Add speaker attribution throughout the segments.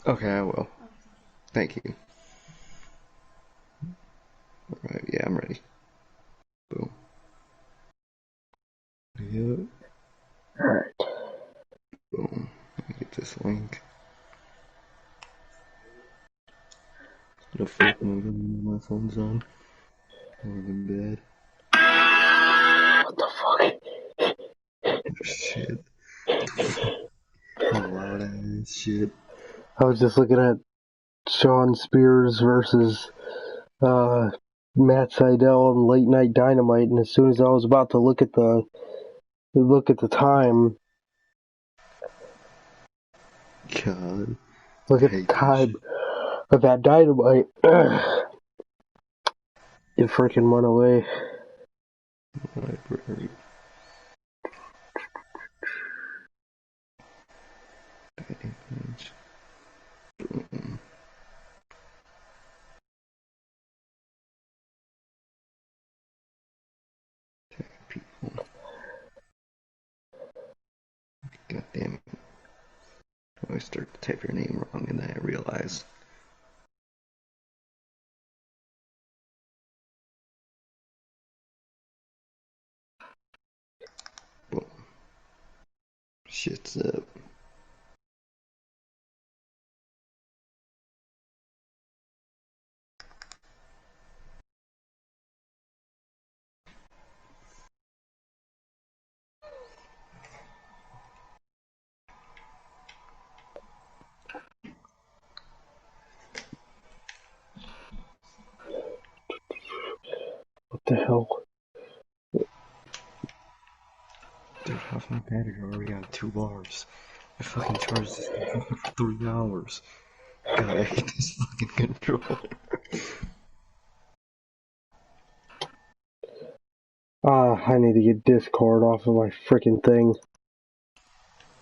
Speaker 1: Okay, I will. Thank you. Alright, yeah, I'm ready. Boom. Yep.
Speaker 2: Alright.
Speaker 1: Boom. Let me get this link. The fuck my phone's on. More than bed.
Speaker 2: What the fuck?
Speaker 1: Shit. Loud ass shit.
Speaker 2: I was just looking at Sean Spears versus Matt Seidel on Late Night Dynamite, and as soon as I was about to look at the time,
Speaker 1: God.
Speaker 2: look at the time of that Dynamite, it freaking went away.
Speaker 1: Library. Image. Boom. Tag people. God damn it. I always start to type your name wrong and then I realize. Boom. Shit's up.
Speaker 2: What the hell?
Speaker 1: Dude, half my battery already got 2 bars. I fucking charged this thing for 3 hours. God, I hate this fucking controller.
Speaker 2: I need to get Discord off of my freaking thing.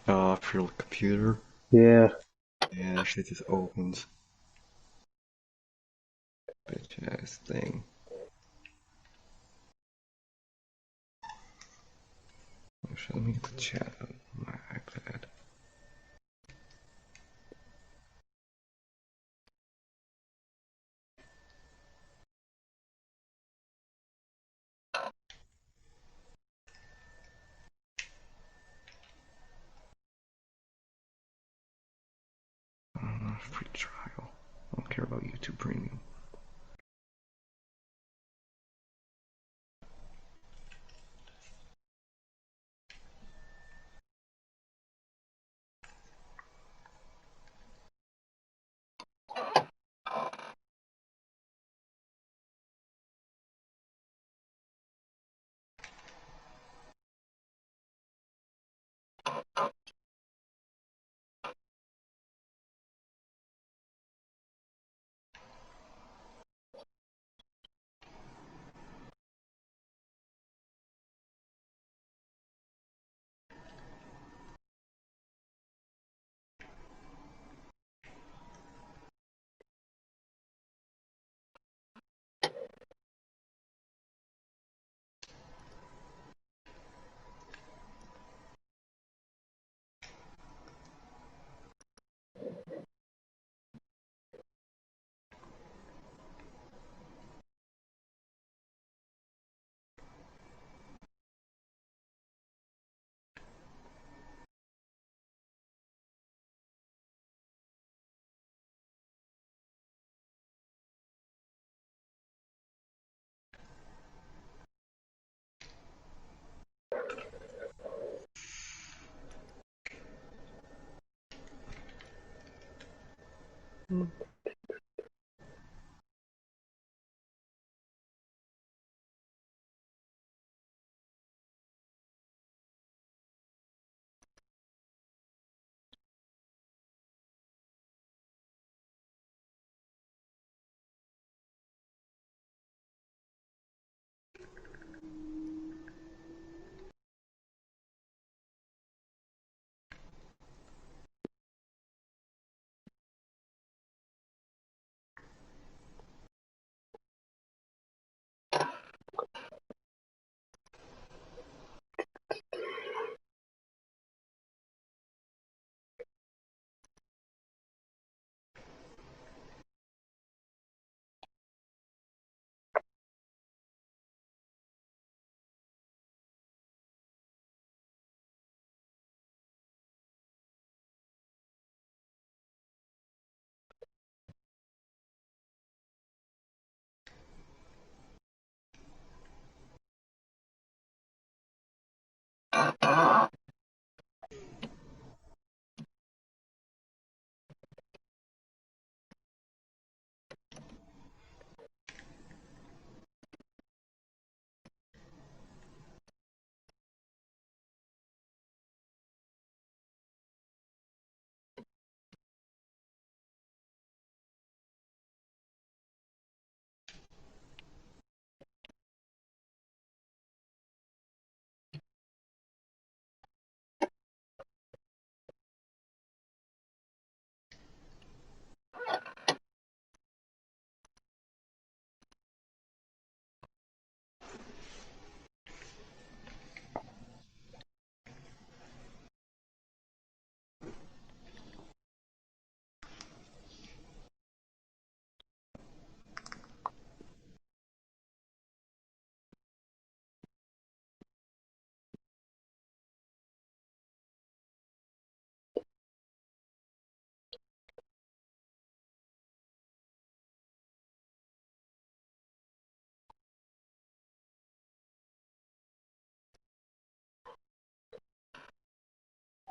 Speaker 1: For your computer?
Speaker 2: Yeah.
Speaker 1: Yeah, that shit just opens. Bitch ass thing. Actually, let me get the chat on my iPad. Free trial. I don't care about YouTube Premium.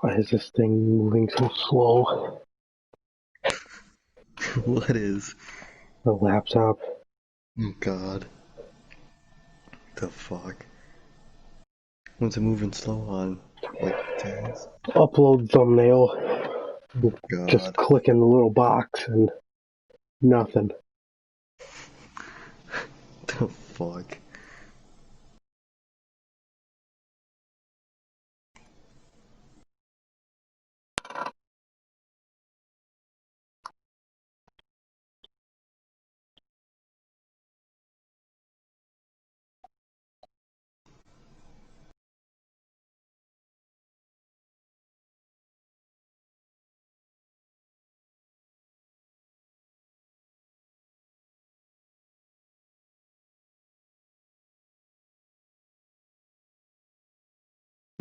Speaker 2: Why is this thing moving so slow?
Speaker 1: What is?
Speaker 2: The laptop.
Speaker 1: Oh God. The fuck? What's it moving slow on? Like tabs?
Speaker 2: Upload thumbnail. Just
Speaker 1: God.
Speaker 2: click in the little box and nothing.
Speaker 1: The fuck?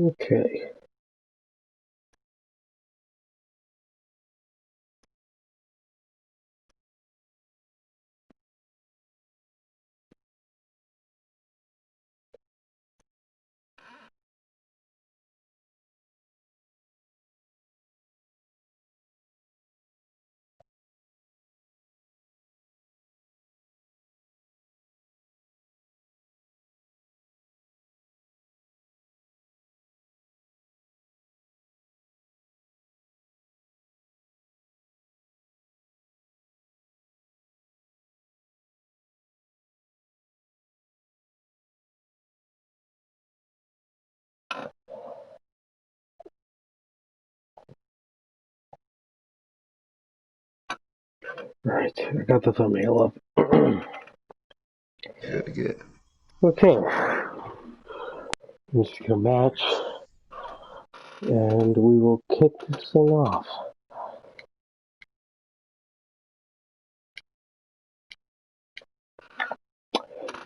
Speaker 2: Okay. Alright, I got the thumbnail up.
Speaker 1: Good.
Speaker 2: Okay. I'm just gonna match. And we will kick this thing off.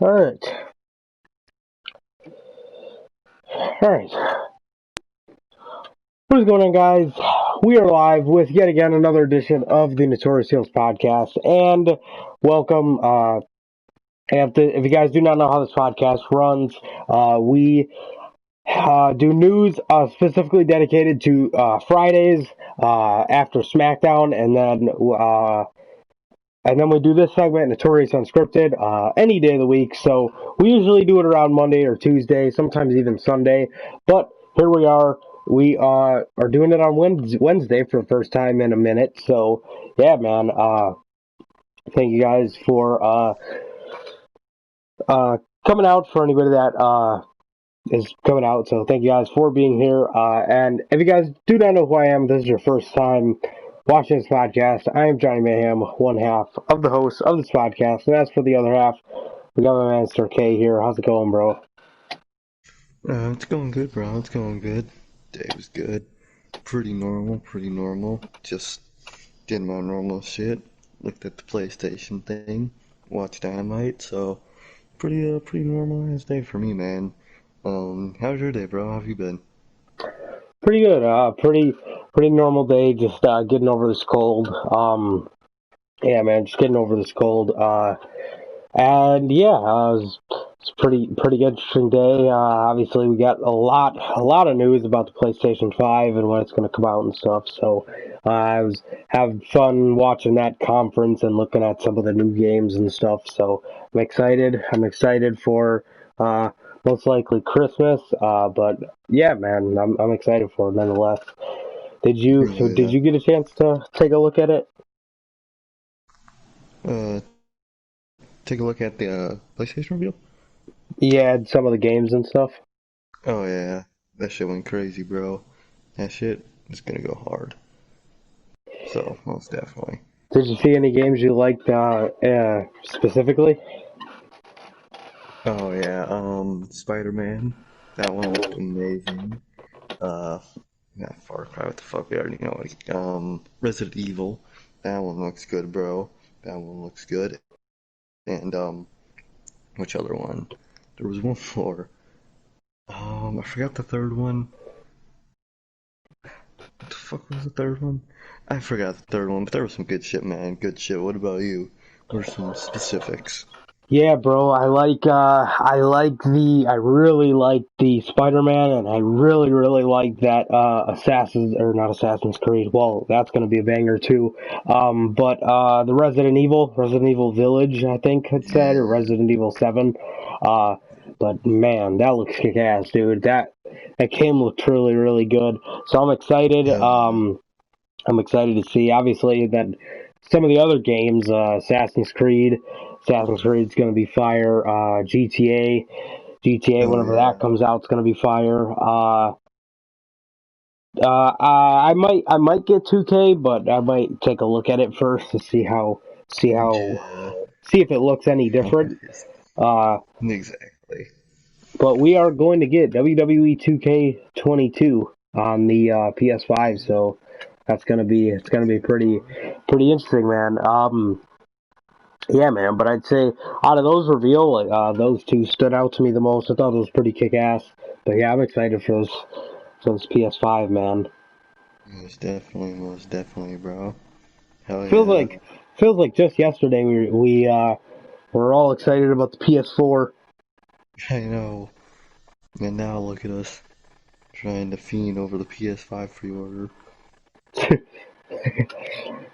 Speaker 2: Alright. What is going on, guys? We are live with yet again another edition of the Notorious Heels Podcast. And welcome. If you guys do not know how this podcast runs, we do news specifically dedicated to Fridays after SmackDown, and then we do this segment, Notorious Unscripted, any day of the week. So we usually do it around Monday or Tuesday, sometimes even Sunday. But here we are. We are doing it on Wednesday for the first time in a minute. So, yeah, man. Thank you guys for coming out, for anybody that is coming out. So thank you guys for being here. And if you guys do not know who I am, this is your first time watching this podcast, I am Johnny Mayhem, one half of the host of this podcast. And as for the other half, we got my man Sir K here. How's it going, bro?
Speaker 1: It's going good, bro. It's going good. Day was good. Pretty normal. Just did my normal shit. Looked at the PlayStation thing. Watched Dynamite. So pretty normal ass day for me, man. How's your day, bro? How have you been?
Speaker 2: Pretty good. Pretty normal day. Just getting over this cold. Yeah, man, just getting over this cold. And yeah, it's pretty interesting day. Obviously, we got a lot of news about the PlayStation 5 and when it's going to come out and stuff. So I was having fun watching that conference and looking at some of the new games and stuff. So I'm excited. I'm excited for most likely Christmas. But yeah, man, I'm excited for it nonetheless. Did you get a chance to take a look at it?
Speaker 1: Take a look at the PlayStation reveal.
Speaker 2: Yeah, some of the games and stuff.
Speaker 1: Oh yeah, that shit went crazy, bro. That shit is gonna go hard. So most definitely.
Speaker 2: Did you see any games you liked specifically?
Speaker 1: Oh yeah, Spider-Man. That one looked amazing. Not Far Cry. What the fuck? We already know it. Resident Evil. That one looks good, bro. That one looks good. And which other one? There was one more. I forgot the third one. What the fuck was the third one? I forgot the third one, but there was some good shit, man. Good shit. What about you? What are some specifics?
Speaker 2: Yeah, bro. I really like the Spider-Man, and I really like that not Assassin's Creed. Well, that's gonna be a banger too. But the Resident Evil Village, I think it said, or
Speaker 1: Yeah,
Speaker 2: Resident Evil 7. Uh, but man, that looks kick-ass, dude. That game looked really good. So I'm excited.
Speaker 1: hell yeah.
Speaker 2: I'm excited to see, obviously, that some of the other games, Assassin's Creed's going to be fire. GTA,
Speaker 1: Oh
Speaker 2: whenever
Speaker 1: yeah.
Speaker 2: that comes out, it's going to be fire. I might get 2K, but I might take a look at it first to see how,
Speaker 1: Yeah.
Speaker 2: see if it looks any
Speaker 1: How it
Speaker 2: different.
Speaker 1: is.
Speaker 2: Uh,
Speaker 1: Exactly.
Speaker 2: but we are going to get WWE 2K22 on the PS5, so it's gonna be pretty interesting, man. Yeah, man. But I'd say out of those reveal, those two stood out to me the most. I thought it was pretty kick ass. But yeah, I'm excited for this PS5, man.
Speaker 1: Most definitely, bro. Hell
Speaker 2: Feels
Speaker 1: yeah.
Speaker 2: like feels like just yesterday we were all excited about the PS4.
Speaker 1: I know. And now look at us trying to fiend over the PS5 pre-order.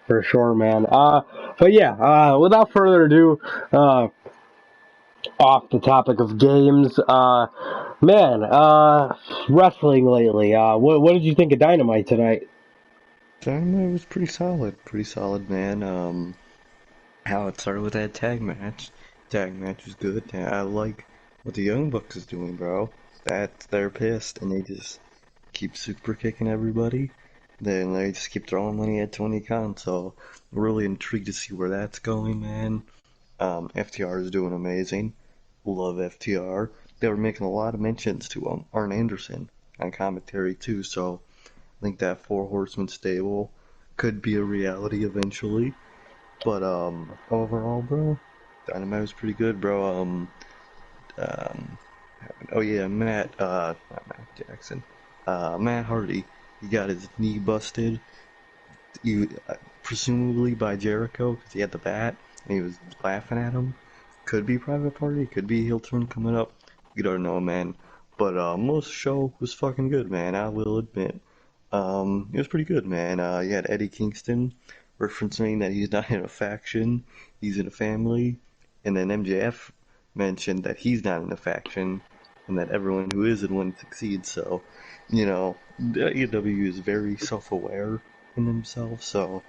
Speaker 2: For sure, man. But yeah, without further ado, uh, off the topic of games, man, wrestling lately. What did you think of Dynamite tonight?
Speaker 1: Dynamite was pretty solid, man. How it started with that tag match. Tag match was good. I like what the Young Bucks is doing, bro. That they're pissed and they just keep super kicking everybody. Then they just keep throwing money at Tony Khan. So really intrigued to see where that's going, man. FTR is doing amazing. Love FTR. They were making a lot of mentions to Arn Anderson on commentary too. So I think that Four Horsemen stable could be a reality eventually. But overall, bro, Dynamite was pretty good, bro. Um, oh yeah, not Matt Jackson, Matt Hardy. He got his knee busted, he, presumably by Jericho because he had the bat and he was laughing at him. Could be Private Party, could be heel turn coming up. You don't know, man. But most show was fucking good, man. I will admit. It was pretty good, man. You had Eddie Kingston referencing that he's not in a faction, he's in a family, and then MJF mentioned that he's not in a faction, and that everyone who is in one succeeds. So, AEW is very self-aware in themselves. So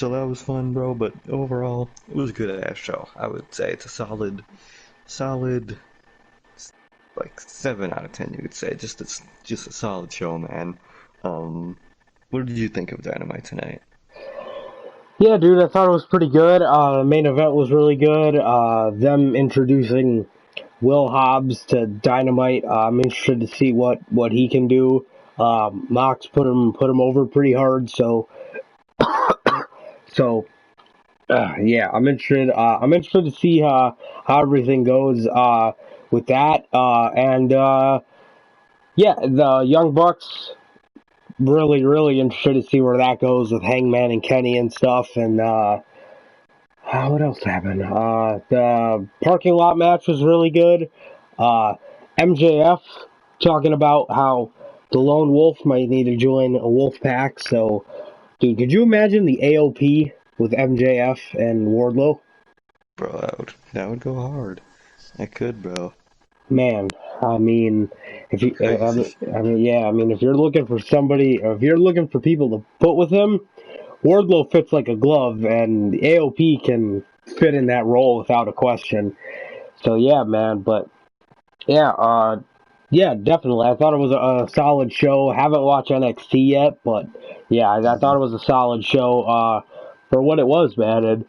Speaker 1: that was fun, bro. But overall, it was a good ass show. I would say it's a solid, like 7 out of 10. You could say just a solid show, man. Um, what did you think of Dynamite tonight?
Speaker 2: Yeah, dude, I thought it was pretty good. The main event was really good. Them introducing Will Hobbs to Dynamite. I'm interested to see what he can do. Mox put him over pretty hard, so yeah, I'm interested to see how everything goes with that. And yeah, the Young Bucks. Really interested to see where that goes with Hangman and Kenny and stuff. And what else happened? The parking lot match was really good. Uh, MJF talking about how the lone wolf might need to join a wolf pack. So, dude, could you imagine the AOP with MJF and Wardlow?
Speaker 1: Bro, that would go hard. I could, bro.
Speaker 2: Man, I mean, if you,
Speaker 1: Crazy.
Speaker 2: yeah, I mean, if you're looking for somebody, or if you're looking for people to put with him, Wardlow fits like a glove, and AOP can fit in that role without a question. So yeah, man. But yeah, yeah, definitely. I thought it was a solid show. Haven't watched NXT yet, but yeah, I thought it was a solid show for what it was, man. And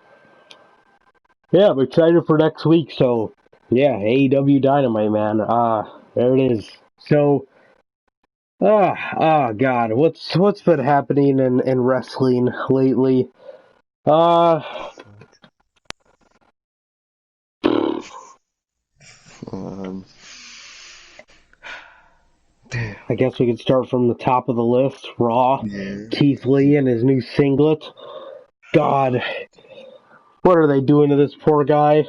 Speaker 2: yeah, I'm excited for next week. So yeah, AEW Dynamite, man. There it is. So. God, what's been happening in wrestling lately? Uh,
Speaker 1: Um, damn.
Speaker 2: I guess we could start from the top of the list. Raw,
Speaker 1: Yeah.
Speaker 2: Keith Lee and his new singlet. God, what are they doing to this poor guy?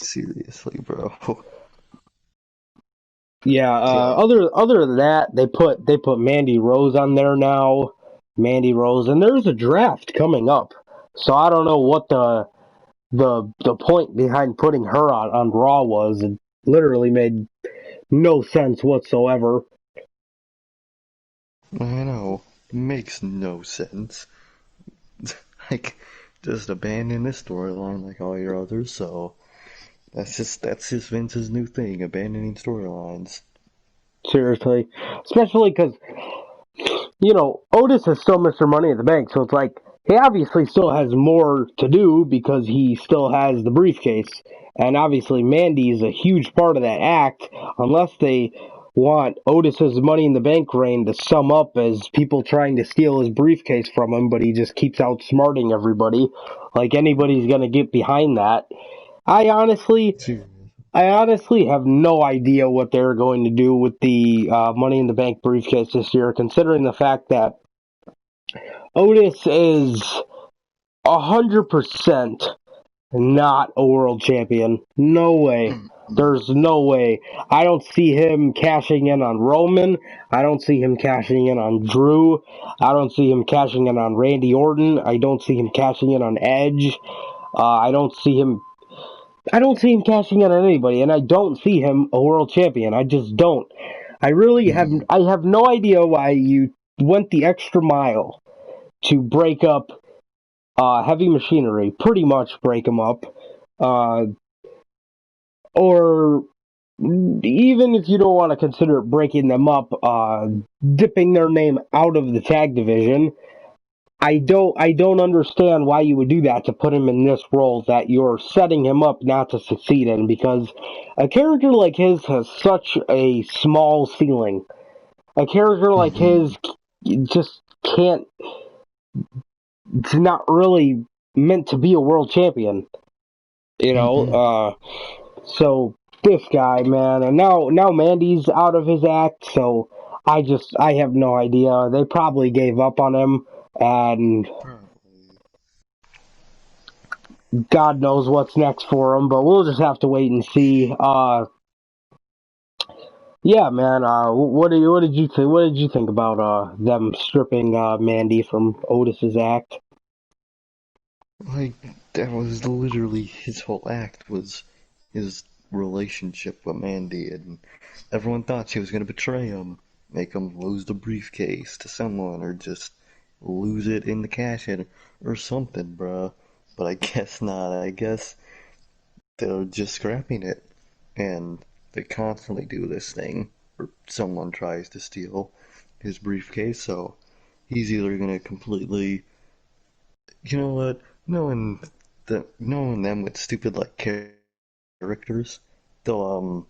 Speaker 1: Seriously, bro.
Speaker 2: Yeah.
Speaker 1: Yeah.
Speaker 2: Other than that, they put Mandy Rose on there now. Mandy Rose, and there's a draft coming up. So I don't know what the point behind putting her on Raw was. It literally made no sense whatsoever.
Speaker 1: I know. Makes no sense. Like, just abandon this storyline like all your others, so that's just Vince's new thing, abandoning storylines.
Speaker 2: Seriously, especially because Otis is still Mr. Money in the Bank, so it's like he obviously still has more to do because he still has the briefcase, and obviously Mandy is a huge part of that act. Unless they want Otis's Money in the Bank reign to sum up as people trying to steal his briefcase from him, but he just keeps outsmarting everybody. Like anybody's gonna get behind that. I honestly,
Speaker 1: Seriously.
Speaker 2: I honestly have no idea what they're going to do with the Money in the Bank briefcase this year, considering the fact that Otis is 100% not a world champion. No way. There's no way. I don't see him cashing in on Roman. I don't see him cashing in on Drew. I don't see him cashing in on Randy Orton. I don't see him cashing in on Edge. I don't see him cashing in on anybody, and I don't see him a world champion. I just don't. I have no idea why you went the extra mile to break up Heavy Machinery, pretty much break them up, uh, or even if you don't want to consider breaking them up, dipping their name out of the tag division. I don't understand why you would do that to put him in this role that you're setting him up not to succeed in, because a character like his has such a small ceiling. A character like his just can't. It's not really meant to be a world champion, you know. So this guy, man, and now Mandy's out of his act, so I have no idea. They probably gave up on him, and
Speaker 1: Probably.
Speaker 2: God knows what's next for him, but we'll just have to wait and see. Yeah, man. What did you think? What did you think about them stripping Mandy from Otis's act?
Speaker 1: Like, that was literally his whole act was his relationship with Mandy, and everyone thought she was gonna betray him, make him lose the briefcase to someone, or just lose it in the cash in, or something, bruh. But I guess not. I guess they're just scrapping it, and they constantly do this thing where someone tries to steal his briefcase, so he's either gonna completely, you know what, knowing them with stupid like characters, they'll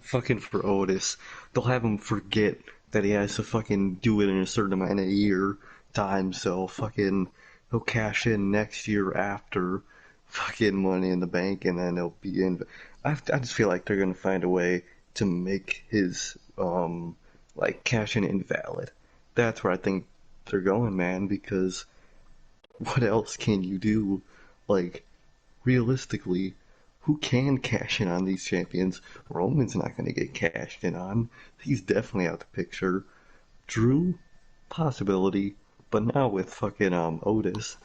Speaker 1: fucking for Otis, they'll have him forget that he has to fucking do it in a certain amount of year time, so fucking he'll cash in next year after fucking Money in the Bank, and then he'll be in. I just feel like they're gonna find a way to make his like cash in invalid. That's where I think they're going, man, because what else can you do? Like, realistically, who can cash in on these champions? Roman's not going to get cashed in on. He's definitely out the picture. Drew, possibility, but now with fucking Otis.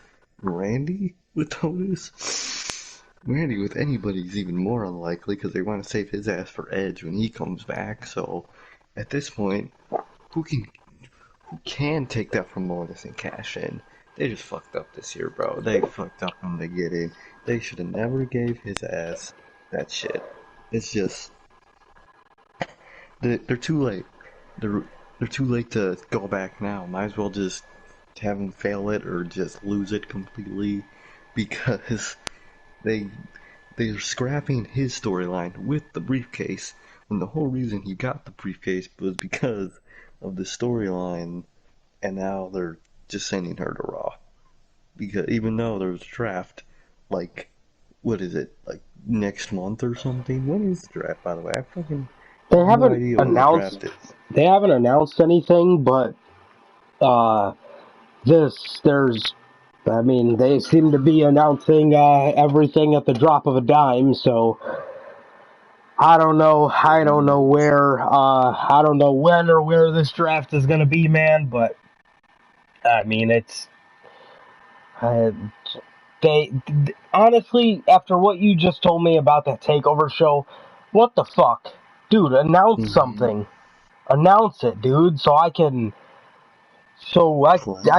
Speaker 1: Randy with Otis? Randy with anybody's even more unlikely because they want to save his ass for Edge when he comes back. So at this point, who can take that from Otis and cash in? They just fucked up this year, bro. They fucked up when they get in. They should have never gave his ass that shit. It's just they're too late. They're too late to go back now. Might as well just have him fail it or just lose it completely because they they're scrapping his storyline with the briefcase when the whole reason he got the briefcase was because of the storyline, and now they're just sending her to Raw because even though there was a draft, like what is it, like next month or something? When is the draft, by the way? I fucking
Speaker 2: They
Speaker 1: have no
Speaker 2: haven't
Speaker 1: idea when the
Speaker 2: announced
Speaker 1: draft is.
Speaker 2: they haven't announced anything, but uh, there's I mean, they seem to be announcing everything at the drop of a dime, so I don't know. I don't know where. I don't know when or where this draft is going to be, man. But I mean, it's uh, honestly, after what you just told me about that takeover show, what the fuck, dude? Announce
Speaker 1: Mm-hmm.
Speaker 2: something. Announce it, dude, so I
Speaker 1: Plan.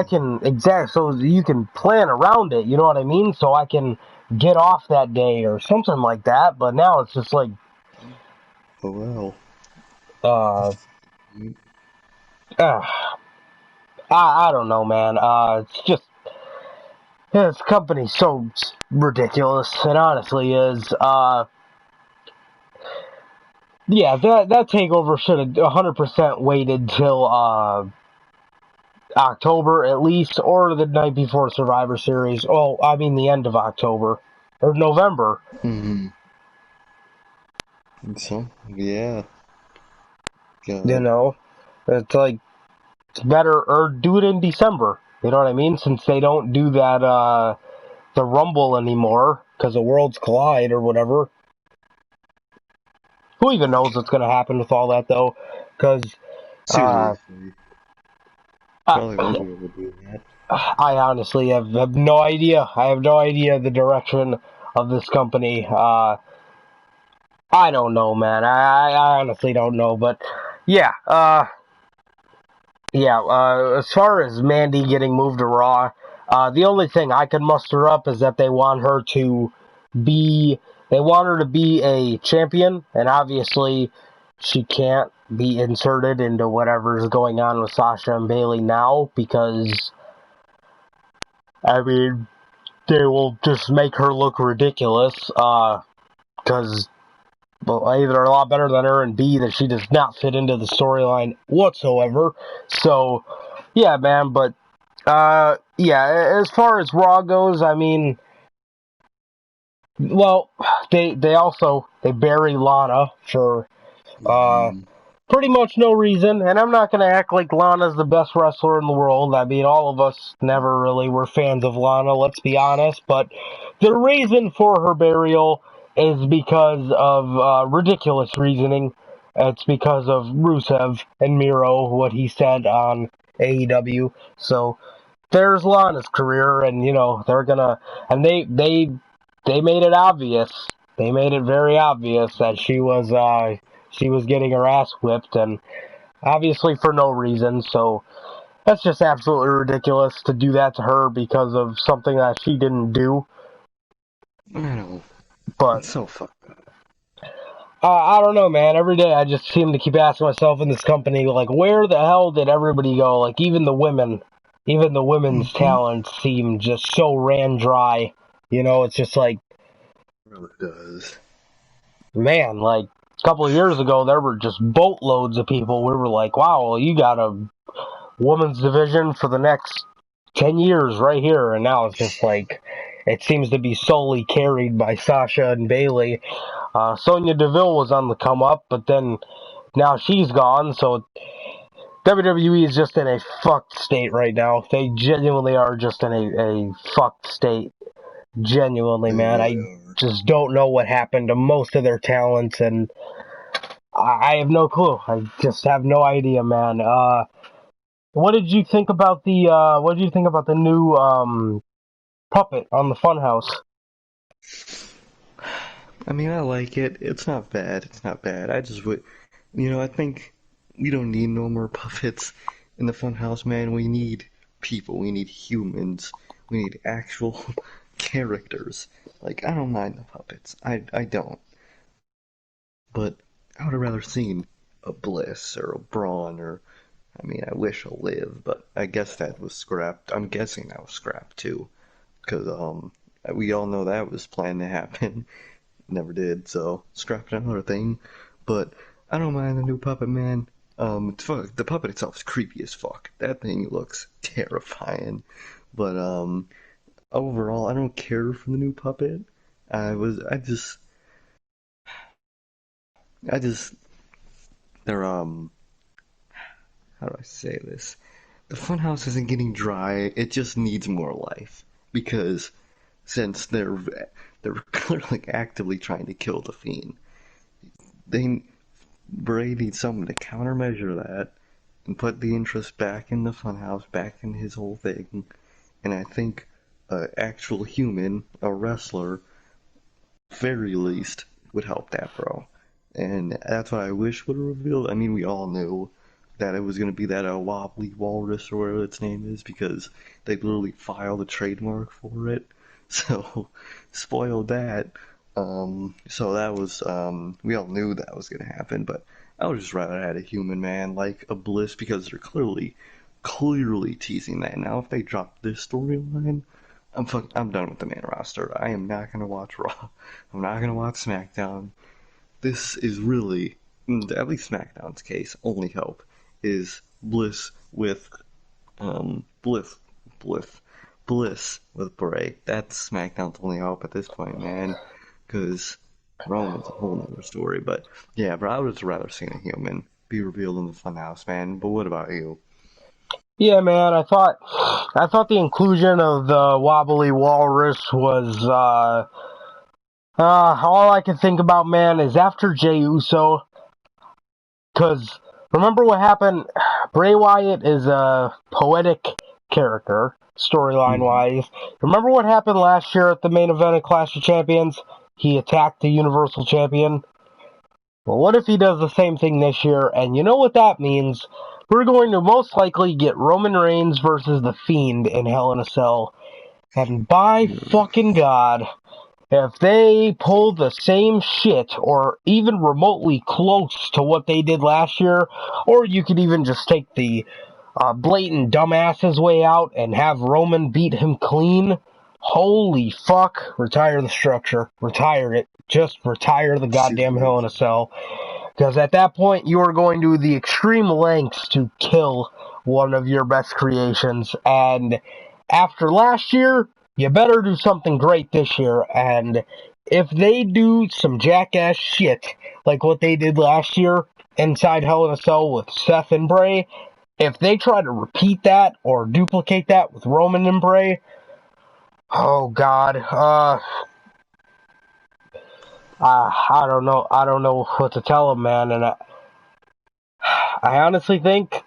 Speaker 2: can so you can plan around it. You know what I mean? So I can get off that day or something like that. But now it's just like,
Speaker 1: Oh well.
Speaker 2: uh,
Speaker 1: Mm.
Speaker 2: uh I don't know, man. It's just this company's so ridiculous. It honestly is. Yeah, that takeover should have 100% waited till October at least, or the night before Survivor Series. Oh, I mean the end of October or November.
Speaker 1: Mm-hmm. So yeah.
Speaker 2: You
Speaker 1: God.
Speaker 2: know, it's like it's better or do it in December. You know what I mean? Since they don't do that the Rumble anymore because of Worlds Collide or whatever. Who even knows what's going to happen with all that though? Because uh,
Speaker 1: Seriously. Probably won't
Speaker 2: I,
Speaker 1: be able to do that.
Speaker 2: I honestly have no idea. I have no idea the direction of this company. I don't know, man. I honestly don't know. But yeah, as far as Mandy getting moved to Raw, the only thing I can muster up is that they want her to be, they want her to be a champion, and obviously she can't be inserted into whatever's going on with Sasha and Bailey now because, I mean, they will just make her look ridiculous, because well, A, they're a lot better than her, and B, that she does not fit into the storyline whatsoever. So, yeah, man, but yeah, as far as Raw goes, I mean, well, they bury Lana for uh
Speaker 1: Mm-hmm.
Speaker 2: pretty much no reason, and I'm not gonna act like Lana's the best wrestler in the world. I mean, all of us never really were fans of Lana, let's be honest, but the reason for her burial is because of ridiculous reasoning. It's because of Rusev and Miro, what he said on AEW. So there's Lana's career, and they're gonna, and they made it obvious. They made it very obvious that she was getting her ass whipped, and obviously for no reason. So that's just absolutely ridiculous to do that to her because of something that she didn't do.
Speaker 1: I know.
Speaker 2: But
Speaker 1: It's so fucked up.
Speaker 2: I don't know, man. Every day I just seem to keep asking myself in this company, like, where the hell did everybody go? Like, even the women's
Speaker 1: Mm-hmm.
Speaker 2: talent seem just so ran dry. It's just like,
Speaker 1: It really does.
Speaker 2: man, like a couple of years ago, there were just boatloads of people. We were like, wow, well, you got a women's division for the next 10 years right here. And now it's just like, it seems to be solely carried by Sasha and Bailey. Sonya Deville was on the come up, but then now she's gone, so WWE is just in a fucked state right now. They genuinely are just in a fucked state. Genuinely,
Speaker 1: They
Speaker 2: man.
Speaker 1: really
Speaker 2: I
Speaker 1: are.
Speaker 2: just don't know what happened to most of their talents, and I have no clue. I just have no idea, man. What did you think about the new puppet on the Funhouse?
Speaker 1: I mean, I like it. It's not bad. It's not bad. I just would, I think we don't need no more puppets in the funhouse, man. We need people. We need humans. We need actual characters. Like, I don't mind the puppets. I don't. But I would have rather seen a Bliss or a Braun or, I mean, I wish a Liv, but I guess that was scrapped. I'm guessing that was scrapped too, because we all know that was planned to happen. Never did, so scrapping another thing. But I don't mind the new puppet, man. The puppet itself is creepy as fuck. That thing looks terrifying. But overall, I don't care for the new puppet. I just, they're how do I say this? The funhouse isn't getting dry. It just needs more life. because since they're clearly actively trying to kill the Fiend, Bray needs someone to countermeasure that and put the interest back in the Funhouse, back in his whole thing. And I think an actual human, a wrestler, very least, would help that, bro. And that's what I wish would have revealed. I mean, we all knew that it was going to be that wobbly walrus or whatever its name is, because they literally filed a trademark for it. So, spoiled that. So that was, we all knew that was going to happen, but I would just rather had a human, man, like a Bliss, because they're clearly teasing that. Now, if they drop this storyline, I'm done with the main roster. I am not going to watch Raw. I'm not going to watch SmackDown. This is really, at least SmackDown's case, only hope is Bliss with, Bliss, Bliss with Bray. That's SmackDown's only hope at this point, man. Because Roman's a whole nother story. But yeah, bro, I would just rather seen a human be revealed in the Funhouse, man. But what about you?
Speaker 2: Yeah, man, I thought the inclusion of the wobbly walrus was, all I can think about, man, is after Jey Uso, because remember what happened? Bray Wyatt is a poetic character, storyline-wise. Remember what happened last year at the main event of Clash of Champions? He attacked the Universal Champion. Well, what if he does the same thing this year? And you know what that means? We're going to most likely get Roman Reigns versus The Fiend in Hell in a Cell. And by fucking God, if they pull the same shit, or even remotely close to what they did last year, or you could even just take the blatant dumbasses way out and have Roman beat him clean, holy fuck, retire the structure. Retire it. Just retire the goddamn Hell in a Cell. Because at that point, you are going to the extreme lengths to kill one of your best creations. And after last year, you better do something great this year. And if they do some jackass shit like what they did last year inside Hell in a Cell with Seth and Bray, if they try to repeat that or duplicate that with Roman and Bray, oh God, I don't know. I don't know what to tell them, man. And I honestly think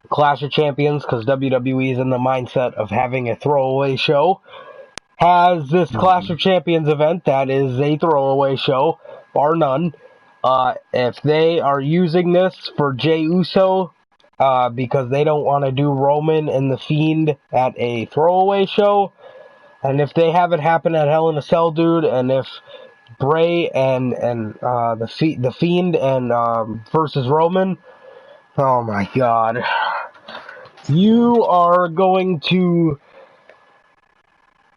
Speaker 2: Clash of Champions, because WWE is in the mindset of having a throwaway show, has this Clash of Champions event that is a throwaway show, bar none. If they are using this for Jey Uso, because they don't want to do Roman and The Fiend at a throwaway show, and if they have it happen at Hell in a Cell, dude, and if Bray and the Fiend and versus Roman, oh my God, you are going to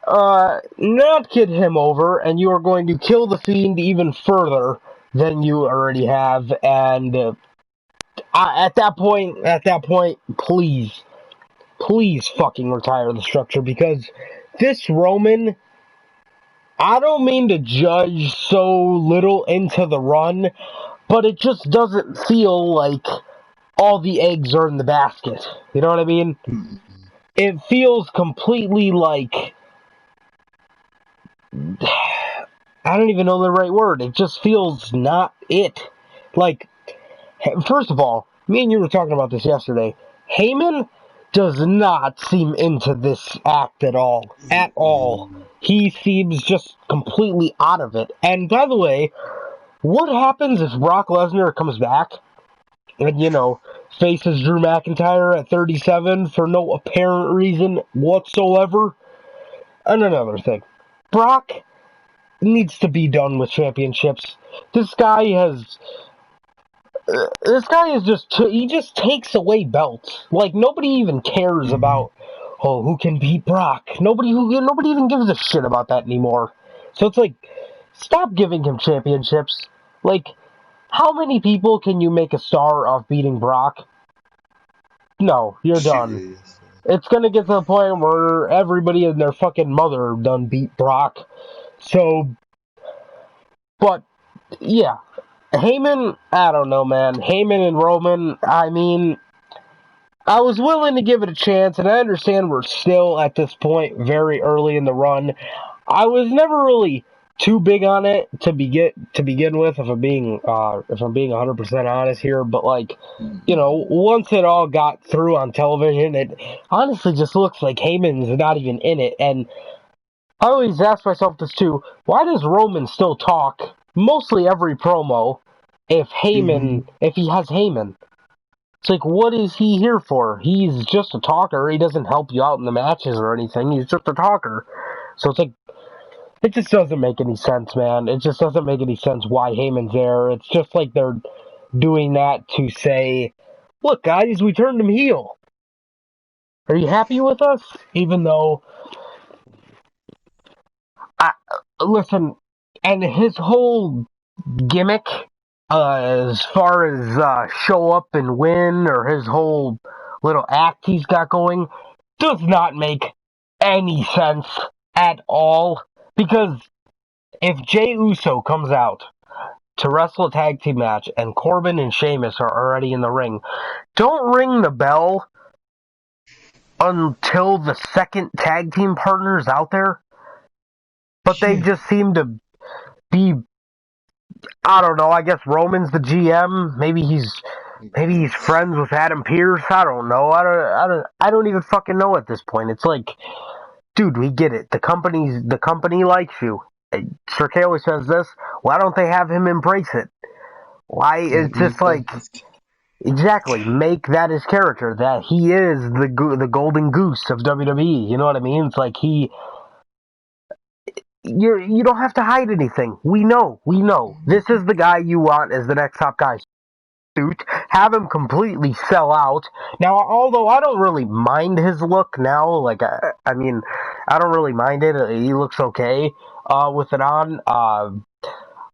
Speaker 2: not get him over, and you are going to kill the Fiend even further than you already have. And at that point, please fucking retire the structure, because this Roman, I don't mean to judge so little into the run, but it just doesn't feel like all the eggs are in the basket. You know what I mean? It feels completely like, I don't even know the right word. It just feels not it. Like, first of all, me and you were talking about this yesterday. Heyman does not seem into this act at all. At all. He seems just completely out of it. And by the way, what happens if Brock Lesnar comes back and, faces Drew McIntyre at 37 for no apparent reason whatsoever? And another thing. Brock needs to be done with championships. This guy is he just takes away belts. Like, nobody even cares about, who can beat Brock. Nobody even gives a shit about that anymore. So it's like, stop giving him championships. Like, how many people can you make a star of beating Brock? No, you're done. It's gonna get to the point where everybody and their fucking mother done beat Brock. So, but, yeah. Heyman, I don't know, man. Heyman and Roman, I mean, I was willing to give it a chance, and I understand we're still at this point very early in the run. I was never really too big on it to begin with, if I'm being 100% honest here. But like, once it all got through on television, it honestly just looks like Heyman's not even in it. And I always ask myself this too: why does Roman still talk mostly every promo if he has Heyman? It's like, what is he here for? He's just a talker. He doesn't help you out in the matches or anything. He's just a talker. So it's like, it just doesn't make any sense, man. It just doesn't make any sense why Heyman's there. It's just like they're doing that to say, look, guys, we turned him heel. Are you happy with us? Even though, listen, and his whole gimmick, as far as show up and win, or his whole little act he's got going, does not make any sense at all. Because if Jey Uso comes out to wrestle a tag team match and Corbin and Sheamus are already in the ring, don't ring the bell until the second tag team partner's out there. But they just seem to be, I don't know, I guess Roman's the GM. Maybe he's friends with Adam Pearce. I don't know. I don't even fucking know at this point. It's like, dude, we get it. The company likes you. Sir Kay always says this. Why don't they have him embrace it? Why? It's just like, exactly, make that his character. That he is the golden goose of WWE. You know what I mean? It's like you don't have to hide anything. We know. This is the guy you want as the next top guy. Suit, have him completely sell out. Now, although I don't really mind his look now, like, I mean, I don't really mind it. He looks okay with it on.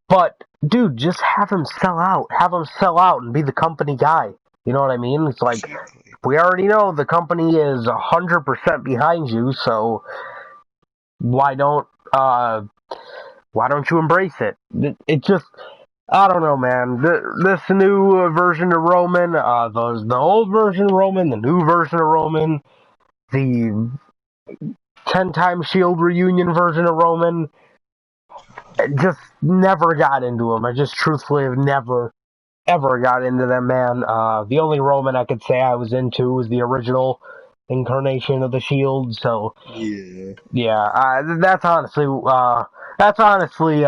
Speaker 2: But, dude, just have him sell out. Have him sell out and be the company guy. You know what I mean? It's like, we already know the company is 100% behind you, so why don't you embrace it? It just, I don't know, man. This new version of Roman, the old version of Roman, the new version of Roman, the 10-time Shield reunion version of Roman, just never got into him. I just truthfully have never, ever got into them, man. The only Roman I could say I was into was the original incarnation of the Shield, so that's honestly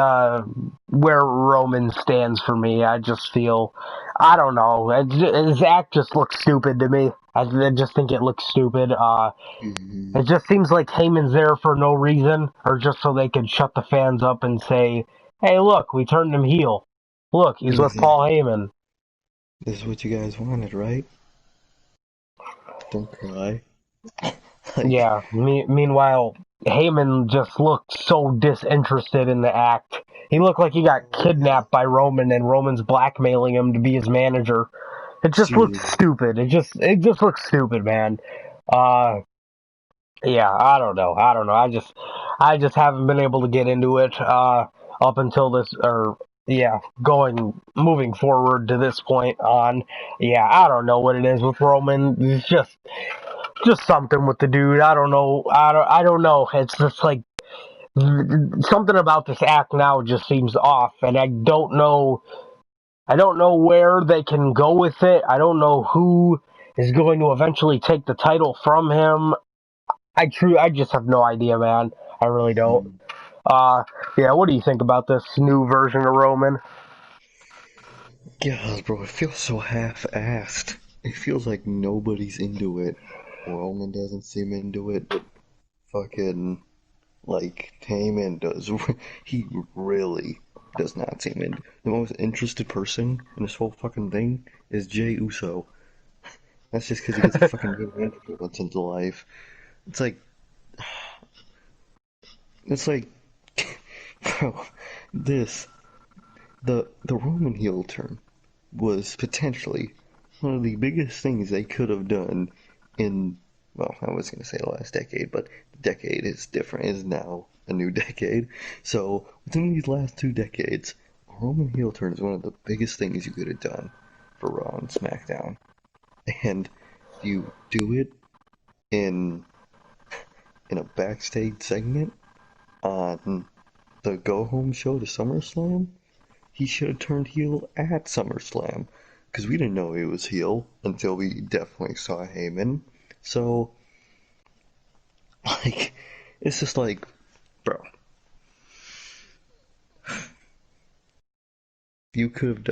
Speaker 2: where Roman stands for me. I just feel, I don't know, his act just looks stupid to me. I just think it looks stupid. It just seems like Heyman's there for no reason, or just so they can shut the fans up and say, hey, look, we turned him heel. Look, he's with Paul Heyman.
Speaker 1: This is what you guys wanted, right? Don't cry.
Speaker 2: Yeah, meanwhile, Heyman just looked so disinterested in the act. He looked like he got kidnapped by Roman, and Roman's blackmailing him to be his manager. It just looks stupid. It just looks stupid, man. Yeah, I don't know. I just haven't been able to get into it up until this, or moving forward to this point on. Yeah, I don't know what it is with Roman. It's just something with the dude. I don't know. I don't know. It's just like something about this act now just seems off, and I don't know. I don't know where they can go with it. I don't know who is going to eventually take the title from him. I just have no idea, man. I really don't. What do you think about this new version of Roman?
Speaker 1: Yeah, bro, it feels so half-assed. It feels like nobody's into it. Roman doesn't seem into it, but fucking, like, Heyman does. He really does not seem into it. The most interested person in this whole fucking thing is Jey Uso. That's just because he gets a fucking good interview once into life. It's like, bro, the Roman heel turn was potentially one of the biggest things they could have done in, well, I was going to say the last decade, but the decade is different, is now a new decade. So within these last 2 decades, a Roman heel turn is one of the biggest things you could have done for Raw and SmackDown. And you do it in a backstage segment on the Go Home show to SummerSlam, he should have turned heel at SummerSlam. Because we didn't know he was heel until we definitely saw Heyman. So, like, it's just like, bro, you could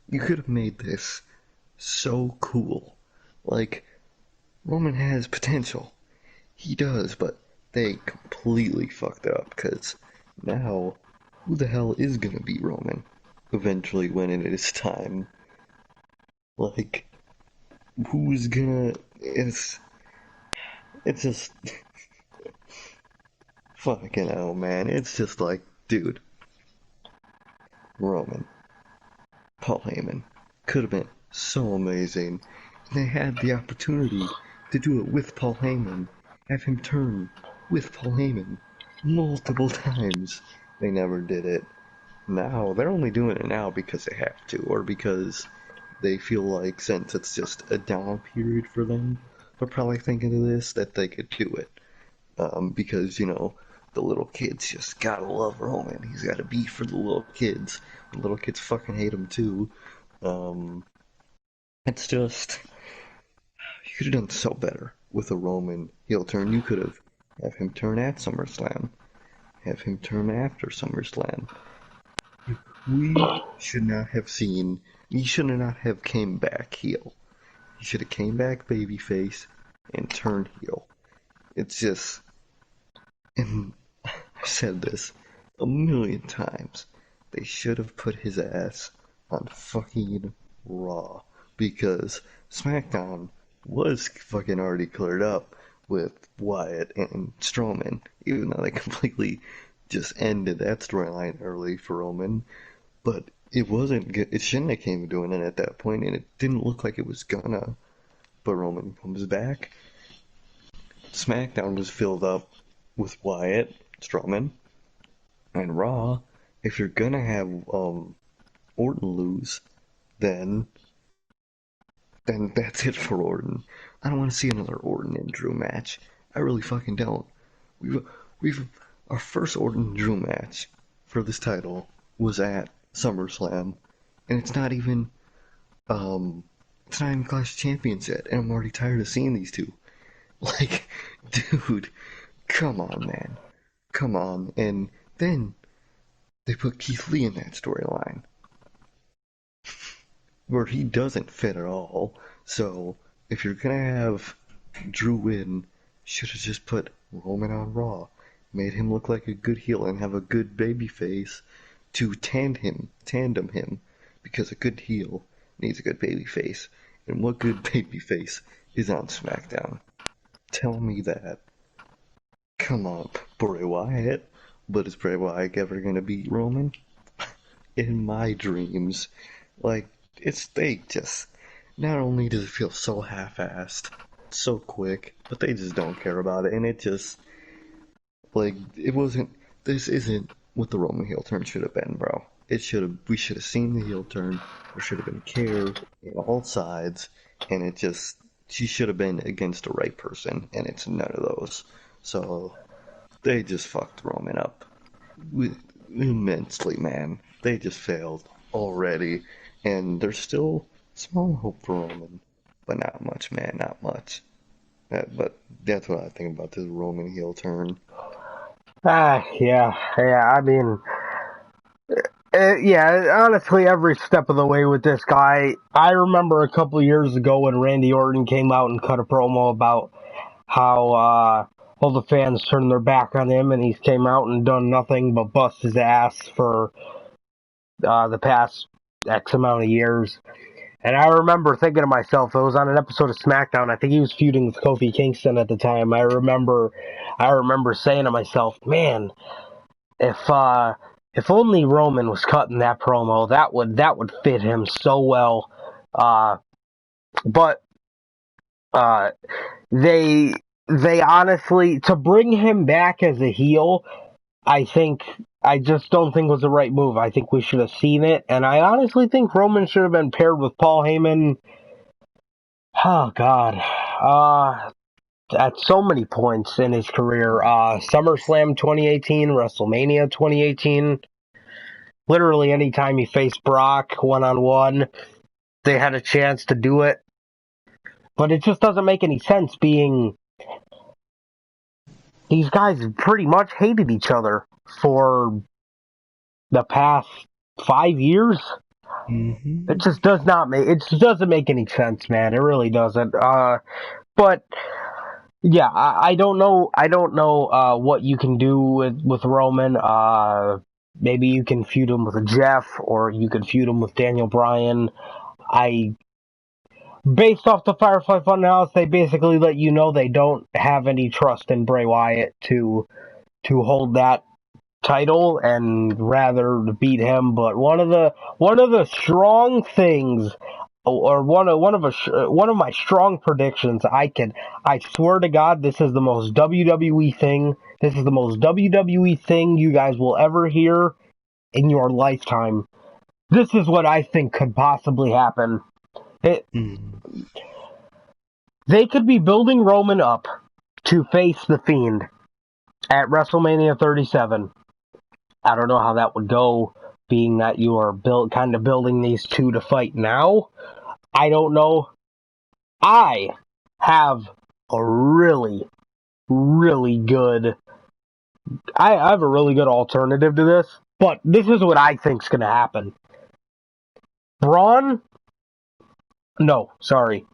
Speaker 1: have made this so cool. Like, Roman has potential. He does, but they completely fucked it up because now who the hell is gonna beat Roman eventually when it is time? Like, who's gonna? It's just fucking hell, man. It's just like, dude, Roman, Paul Heyman could have been so amazing. They had the opportunity to do it with Paul Heyman, have him turn with Paul Heyman multiple times. They never did it. Now, they're only doing it now because they have to, or because they feel like since it's just a down period for them, they're probably thinking of this that they could do it. Because, the little kids just gotta love Roman. He's gotta be for the little kids. The little kids fucking hate him too. Um, it's just, you could have done so better with a Roman heel turn. You could have him turn at SummerSlam, have him turn after SummerSlam. We should not have seen. He should not have came back heel. He should have came back babyface and turned heel. It's just, and I've said this a million times. They should have put his ass on fucking Raw because SmackDown was fucking already cleared up with Wyatt and Strowman, even though they completely just ended that storyline early for Roman. But it wasn't good. It shouldn't have came doing it at that point, and it didn't look like it was gonna. But Roman comes back. SmackDown was filled up with Wyatt, Strowman, and Raw. If you're gonna have Orton lose, then that's it for Orton. I don't want to see another Orton and Drew match. I really fucking don't. We've our first Orton Drew match for this title was at SummerSlam, and it's not even Clash of Champions yet, and I'm already tired of seeing these two. Like, dude, come on, man, come on. And then they put Keith Lee in that storyline, where he doesn't fit at all. So if you're gonna have Drew win, should have just put Roman on Raw, made him look like a good heel and have a good baby face to tandem him, because a good heel needs a good baby face. And what good baby face is on SmackDown? Tell me that. Come on, Bray Wyatt. But is Bray Wyatt ever gonna beat Roman? In my dreams. Like, they just, not only does it feel so half-assed, so quick, but they just don't care about it, and it just, like, this isn't what the Roman heel turn should have been, bro. We should have seen the heel turn, there should have been care in all sides, and she should have been against the right person, and it's none of those. So, they just fucked Roman up immensely, man. They just failed already, and there's still small hope for Roman, but not much, man, not much. But that's what I think about this Roman heel turn.
Speaker 2: Yeah. I mean, yeah, honestly, every step of the way with this guy. I remember a couple years ago when Randy Orton came out and cut a promo about how all the fans turned their back on him, and he's came out and done nothing but bust his ass for the past X amount of years. And I remember thinking to myself, it was on an episode of SmackDown. I think he was feuding with Kofi Kingston at the time. I remember saying to myself, man, if only Roman was cutting that promo, that would fit him so well. But they honestly, to bring him back as a heel, I just don't think was the right move. I think we should have seen it, and I honestly think Roman should have been paired with Paul Heyman. Oh God, At so many points in his career. SummerSlam 2018, WrestleMania 2018. Literally anytime he faced Brock one-on-one, they had a chance to do it. But it just doesn't make any sense being... These guys pretty much hated each other for the past 5 years.
Speaker 1: Mm-hmm.
Speaker 2: It just doesn't make any sense, man. It really doesn't. But yeah, I don't know. I don't know what you can do with Roman. Maybe you can feud him with Jeff, or you could feud him with Daniel Bryan. Based off the Firefly Funhouse, they basically let you know they don't have any trust in Bray Wyatt to hold that title and rather beat him. But one of the strong things, or one of my strong predictions, I swear to God, this is the most WWE thing. This is the most WWE thing you guys will ever hear in your lifetime. This is what I think could possibly happen. They could be building Roman up to face The Fiend at WrestleMania 37. I don't know how that would go, being that you are kind of building these two to fight now. I don't know. I have a really, really good... I have a really good alternative to this, but this is what I think's going to happen. Braun... No, sorry.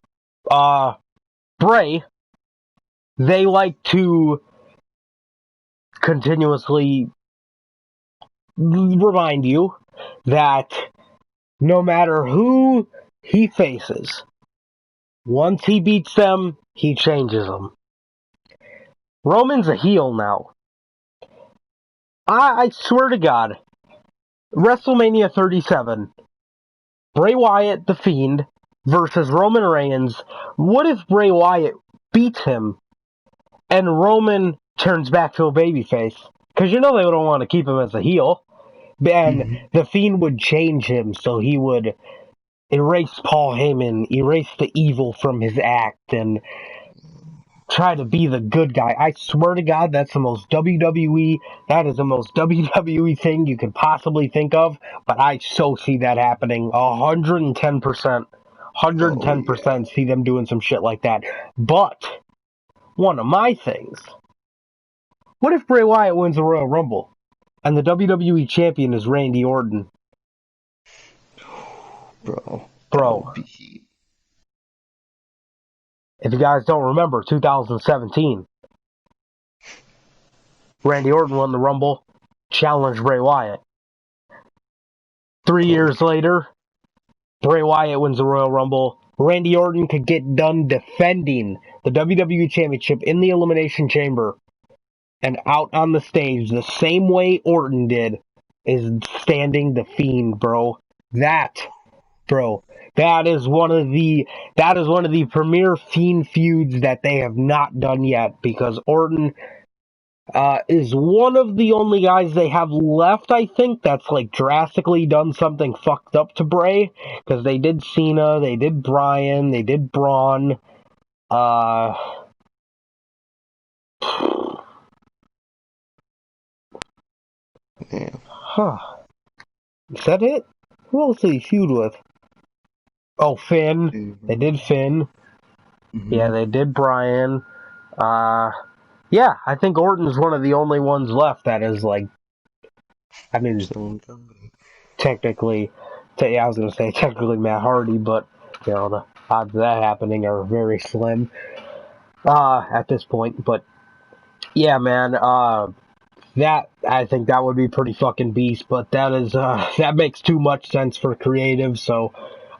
Speaker 2: Bray, they like to continuously remind you that no matter who he faces, once he beats them, he changes them. Roman's a heel now. I swear to God, WrestleMania 37, Bray Wyatt, The Fiend, versus Roman Reigns. What if Bray Wyatt beats him and Roman turns back to a babyface? Because you know they don't want to keep him as a heel. And The Fiend would change him, so he would erase Paul Heyman, erase the evil from his act, and try to be the good guy. I swear to God, that's the most WWE, that is the most WWE thing you could possibly think of, but I so see that happening 110%. 110% see them doing some shit like that. But, one of my things, what if Bray Wyatt wins the Royal Rumble, and the WWE champion is Randy Orton? Bro. If you guys don't remember, 2017, Randy Orton won the Rumble, challenged Bray Wyatt. 3 years later, Bray Wyatt wins the Royal Rumble. Randy Orton could get done defending the WWE Championship in the Elimination Chamber, and out on the stage, the same way Orton did, is standing The Fiend, bro. That is one of the premier Fiend feuds that they have not done yet, because Orton is one of the only guys they have left, I think, that's like drastically done something fucked up to Bray, because they did Cena, they did Bryan, they did Braun, Is that it? Who else did he feud with? Oh, Finn. They did Finn. Yeah, they did Bryan. Yeah, I think Orton's one of the only ones left that is like, I mean, technically, I was going to say technically Matt Hardy, but, you know, the odds of that happening are very slim, at this point. But, yeah, man, I think that would be pretty fucking beast, but that makes too much sense for creative, so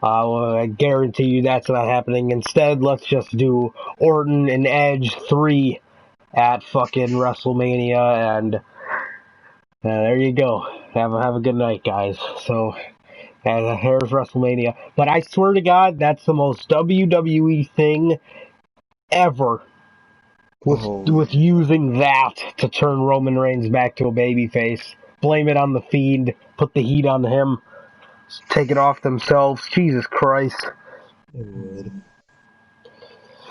Speaker 2: I guarantee you that's not happening. Instead, let's just do Orton and Edge 3 at fucking WrestleMania, and there you go. Have a good night, guys. So, here's WrestleMania. But I swear to God, that's the most WWE thing ever. With using that to turn Roman Reigns back to a babyface. Blame it on The Fiend. Put the heat on him. Take it off themselves. Jesus Christ.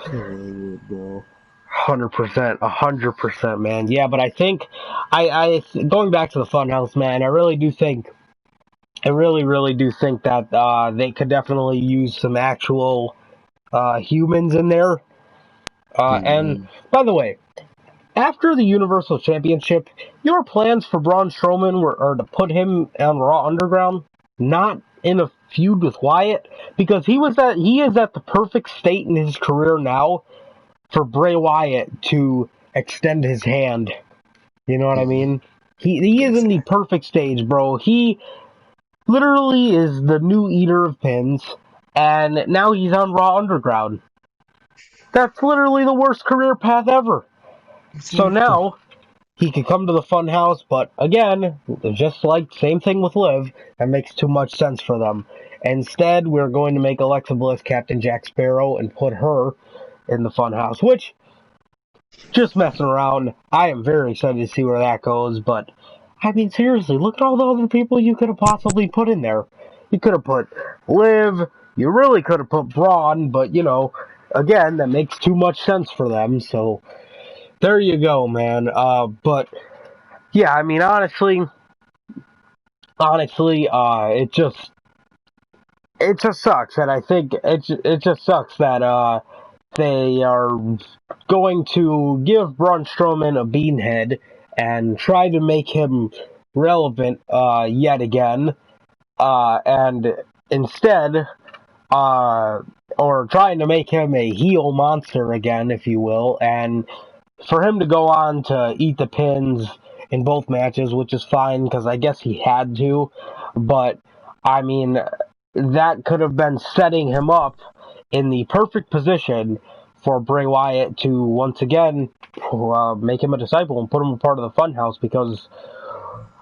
Speaker 1: I really would, bro.
Speaker 2: 100%, man. Yeah, but I think, going back to the Funhouse, man, I really do think that they could definitely use some actual humans in there. And by the way, after the Universal Championship, your plans for Braun Strowman are to put him on Raw Underground, not in a feud with Wyatt, because he is at the perfect state in his career now for Bray Wyatt to extend his hand. You know what I mean? He is in the perfect stage, bro. He literally is the new eater of pins, and now he's on Raw Underground. That's literally the worst career path ever. So now he could come to the Funhouse, but again, just like same thing with Liv, that makes too much sense for them. Instead, we're going to make Alexa Bliss Captain Jack Sparrow and put her in the Funhouse, which, just messing around, I am very excited to see where that goes, but I mean, seriously, look at all the other people you could have possibly put in there. You could have put Liv, you really could have put Braun, but, you know, again, that makes too much sense for them, so there you go, man. But, yeah, I mean, honestly, it just sucks, and I think it just sucks that, they are going to give Braun Strowman a beanhead and try to make him relevant yet again, and instead, or trying to make him a heel monster again, if you will, and for him to go on to eat the pins in both matches, which is fine because I guess he had to, but I mean, that could have been setting him up in the perfect position for Bray Wyatt to once again make him a disciple and put him a part of the Funhouse, because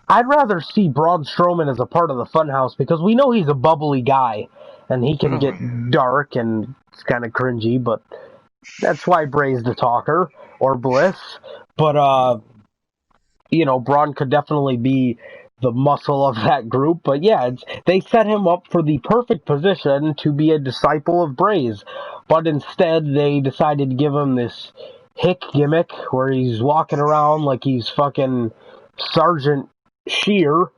Speaker 2: I'd rather see Braun Strowman as a part of the Funhouse because we know he's a bubbly guy and he can get dark and it's kind of cringy, but that's why Bray's the talker, or Bliss. But, you know, Braun could definitely be the muscle of that group. But yeah, they set him up for the perfect position to be a disciple of Bray's. But instead, they decided to give him this hick gimmick where he's walking around like he's fucking Sergeant Shear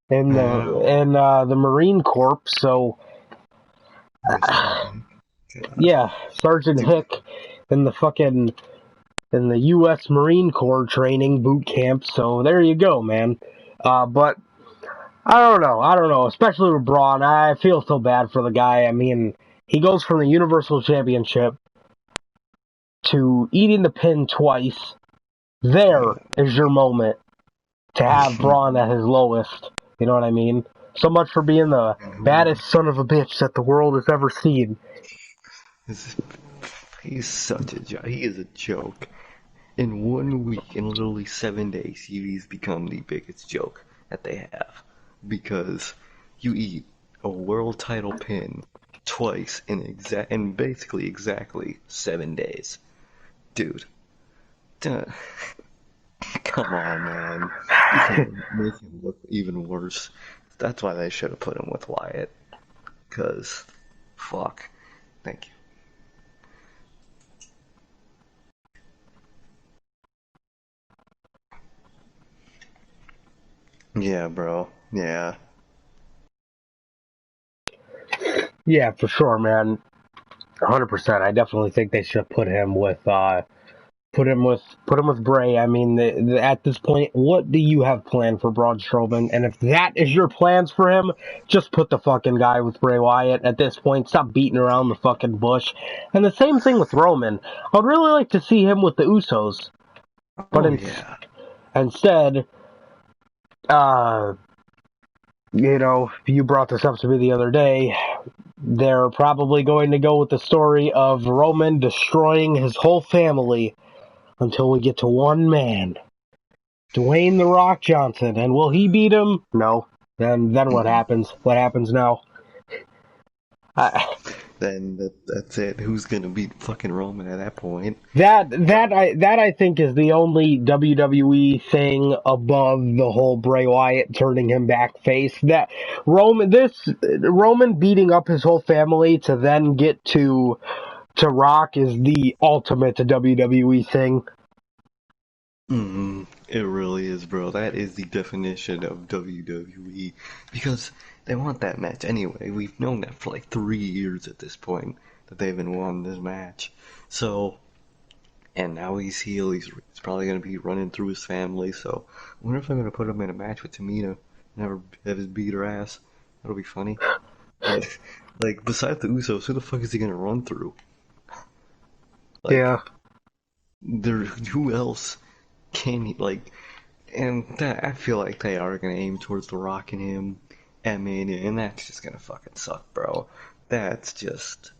Speaker 2: in the Marine Corps. So, yeah, Sergeant Hick in the U.S. Marine Corps training boot camp. So there you go, man. But I don't know. Especially with Braun, I feel so bad for the guy. I mean, he goes from the Universal Championship to eating the pin twice. There is your moment to have Braun at his lowest. You know what I mean? So much for being the baddest son of a bitch that the world has ever seen.
Speaker 1: He's such a joke. He is a joke. In 1 week, in literally 7 days, he's become the biggest joke that they have. Because you eat a world title pin twice in basically exactly 7 days. Dude. Come on, man. You can make him look even worse. That's why they should have put him with Wyatt. Because, fuck. Thank you. Yeah, bro. Yeah.
Speaker 2: Yeah, for sure, man. 100%. I definitely think they should put him with Bray. I mean, at this point, what do you have planned for Braun Strowman? And if that is your plans for him, just put the fucking guy with Bray Wyatt at this point. Stop beating around the fucking bush. And the same thing with Roman. I'd really like to see him with the Usos. But instead, you know, you brought this up to me the other day. They're probably going to go with the story of Roman destroying his whole family until we get to one man, Dwayne "The Rock" Johnson. And will he beat him? No. Then what happens? What happens now?
Speaker 1: Then that's it. Who's gonna beat fucking Roman at that point?
Speaker 2: That I think is the only WWE thing above the whole Bray Wyatt turning him back face. That Roman beating up his whole family to then get to to Rock is the ultimate WWE thing.
Speaker 1: It really is, bro. That is the definition of WWE. Because they want that match anyway. We've known that for like 3 years at this point that they've been wanting this match. So, and now he's heel. He's probably going to be running through his family. So, I wonder if they're going to put him in a match with Tamina and have his beat her ass. That'll be funny. Like, besides the Usos, who the fuck is he going to run through? Like,
Speaker 2: Yeah.
Speaker 1: who else can he, like, and that, I feel like they are gonna aim towards The Rock and him at Mania, and that's just gonna fucking suck, bro. That's just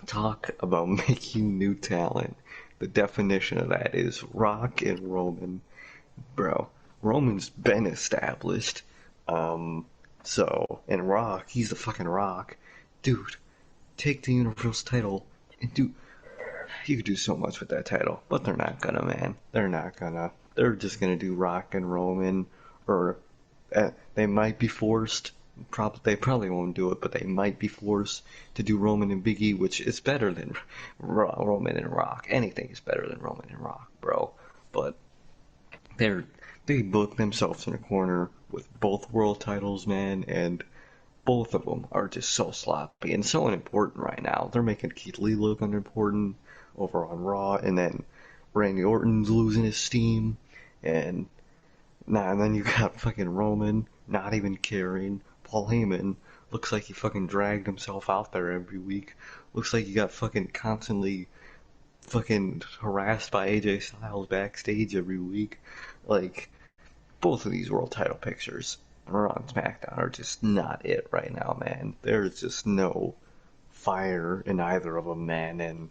Speaker 1: talk about making new talent. The definition of that is Rock and Roman, bro. Roman's been established, and Rock, he's the fucking Rock, dude. Take the Universal title and do. You could do so much with that title, but they're not gonna, man. They're not gonna. They're just gonna do Rock and Roman, or they might be forced. They probably won't do it, but they might be forced to do Roman and Big E, which is better than Roman and Rock. Anything is better than Roman and Rock, bro. But they booked themselves in a corner with both world titles, man, and both of them are just so sloppy and so unimportant right now. They're making Keith Lee look unimportant over on Raw, and then Randy Orton's losing his steam, and then you got fucking Roman not even caring. Paul Heyman looks like he fucking dragged himself out there every week. Looks like he got fucking constantly fucking harassed by AJ Styles backstage every week. Like, both of these world title pictures are on SmackDown are just not it right now, man. There's just no fire in either of them, man, and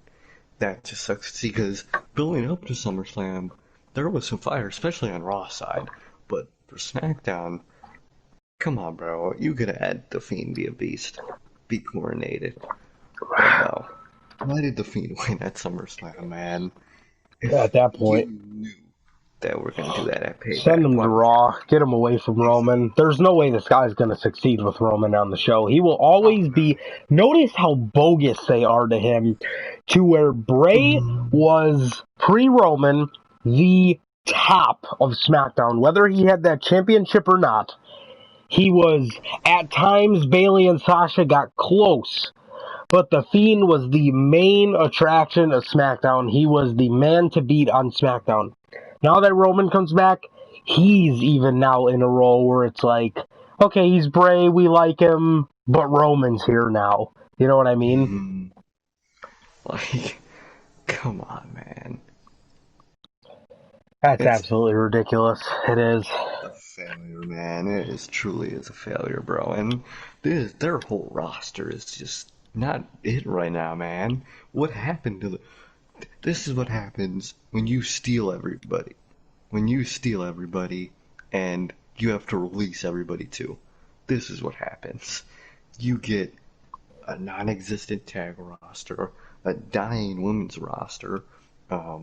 Speaker 1: that just sucks to see, because building up to SummerSlam, there was some fire, especially on Raw's side, but for SmackDown, come on, bro, you could add The Fiend be a beast, be coronated. But no. Why did The Fiend win at SummerSlam, man?
Speaker 2: At that point,
Speaker 1: you knew that we're gonna do that at Payback.
Speaker 2: send him to Raw, get him away from Roman. There's no way this guy's gonna succeed with Roman on the show. He will always be. Notice how bogus they are to him, to where Bray was pre-Roman the top of SmackDown, whether he had that championship or not. He was, at times, Bayley and Sasha got close, but The Fiend was the main attraction of SmackDown. He was the man to beat on SmackDown. Now that Roman comes back, he's even now in a role where it's like, okay, he's Bray, we like him, but Roman's here now. You know what I mean?
Speaker 1: Like, come on, man.
Speaker 2: That's absolutely ridiculous. It is.
Speaker 1: A failure, man. It truly is a failure, bro. And their whole roster is just not it right now, man. What happened to the... This is what happens when you steal everybody. When you steal everybody and you have to release everybody too. This is what happens. You get a non-existent tag roster, a dying women's roster, a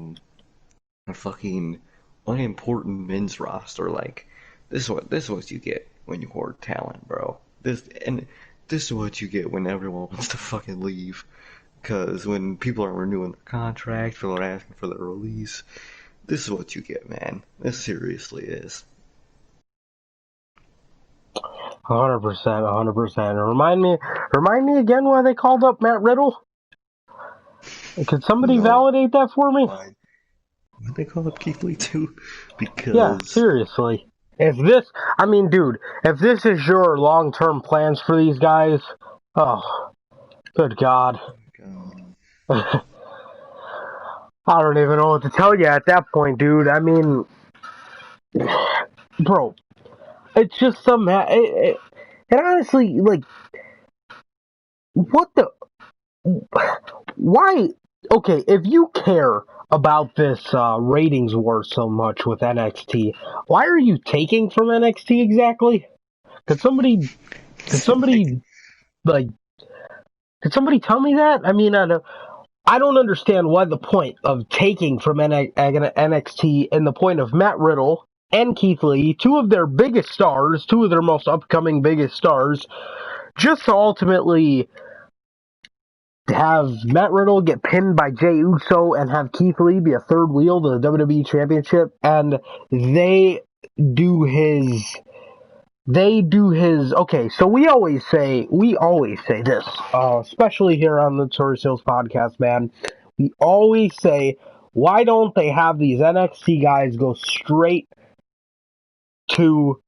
Speaker 1: fucking unimportant men's roster. Like, this is what you get when you hoard talent, bro. This is what you get when everyone wants to fucking leave. Because when people are renewing their contract, people are asking for their release. This is what you get, man. This seriously is.
Speaker 2: 100%. Remind me again why they called up Matt Riddle? Could somebody validate that for me?
Speaker 1: Why they call up Keith Lee too? Because...
Speaker 2: Yeah, seriously. If this is your long-term plans for these guys, oh, good God. I don't even know what to tell you at that point, dude. I mean, bro, it's just and honestly, like, what the... Why... Okay, if you care about this ratings war so much with NXT, why are you taking from NXT exactly? Could somebody tell me that? I mean, I don't understand why the point of taking from NXT and the point of Matt Riddle and Keith Lee, two of their biggest stars, two of their most upcoming biggest stars, just to ultimately have Matt Riddle get pinned by Jey Uso and have Keith Lee be a third wheel to the WWE Championship, and they do his. Okay, so we always say this, especially here on the Notorious Heels Podcast, man. We always say, why don't they have these NXT guys go straight to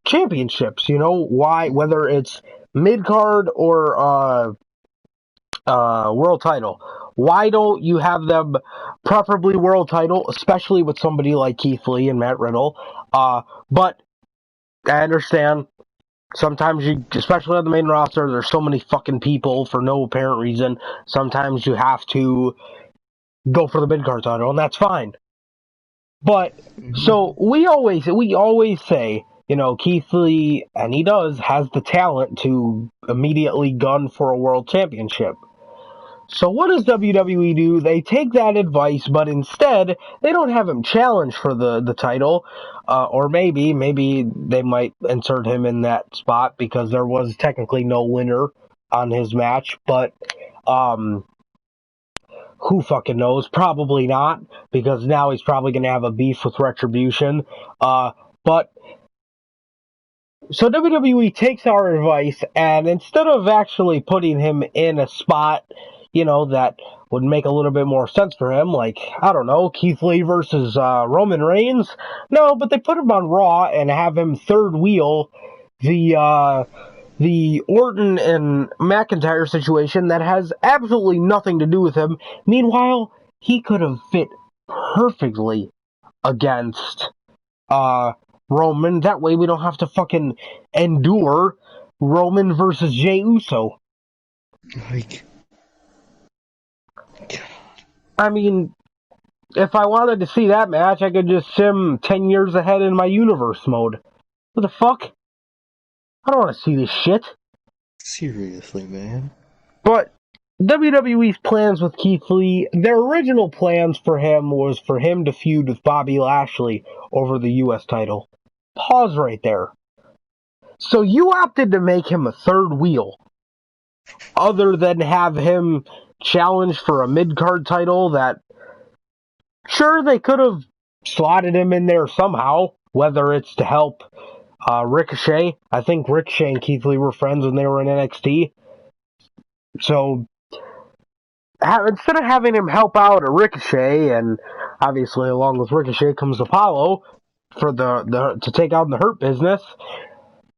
Speaker 2: championships? You know, why, whether it's mid-card or world title. Why don't you have them preferably world title, especially with somebody like Keith Lee and Matt Riddle? But I understand sometimes you, especially on the main roster, there's so many fucking people for no apparent reason. Sometimes you have to go for the mid-card title, and that's fine. But so we always say, you know, Keith Lee, and he has the talent to immediately gun for a world championship. So what does WWE do? They take that advice, but instead, they don't have him challenge for the title, or maybe they might insert him in that spot because there was technically no winner on his match, but who fucking knows? Probably not, because now he's probably going to have a beef with Retribution, but so WWE takes our advice, and instead of actually putting him in a spot, you know, that would make a little bit more sense for him, like, I don't know, Keith Lee versus Roman Reigns? No, but they put him on Raw and have him third wheel the Orton and McIntyre situation that has absolutely nothing to do with him. Meanwhile, he could have fit perfectly against Roman. That way we don't have to fucking endure Roman versus Jey Uso.
Speaker 1: Like,
Speaker 2: I mean, if I wanted to see that match, I could just sim 10 years ahead in my universe mode. What the fuck? I don't want to see this shit.
Speaker 1: seriously, man.
Speaker 2: But WWE's plans with Keith Lee, their original plans for him was for him to feud with Bobby Lashley over the US title. Pause right there. So you opted to make him a third wheel, other than have him challenge for a mid-card title that, sure, they could have slotted him in there somehow, whether it's to help Ricochet. I think Ricochet and Keith Lee were friends when they were in NXT. So instead of having him help out a Ricochet, and obviously along with Ricochet comes Apollo for the to take out the Hurt Business,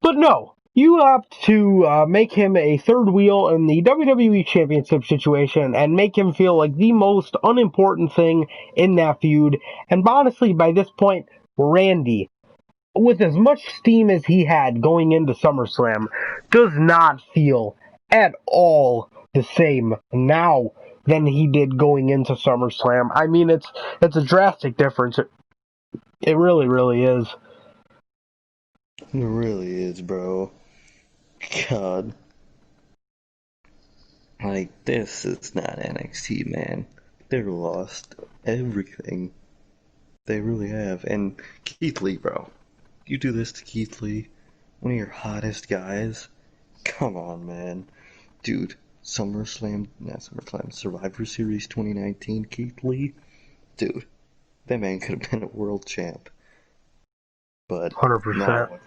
Speaker 2: but no, you opt to make him a third wheel in the WWE Championship situation and make him feel like the most unimportant thing in that feud. And honestly, by this point, Randy, with as much steam as he had going into SummerSlam, does not feel at all the same now than he did going into SummerSlam. I mean, it's a drastic difference. It really, really is.
Speaker 1: It really is, bro. God. Like, this is not NXT, man. They've lost everything. They really have. And Keith Lee, bro. You do this to Keith Lee, one of your hottest guys? Come on, man. Dude, Survivor Series 2019, Keith Lee? Dude, that man could have been a world champ. But
Speaker 2: 100%.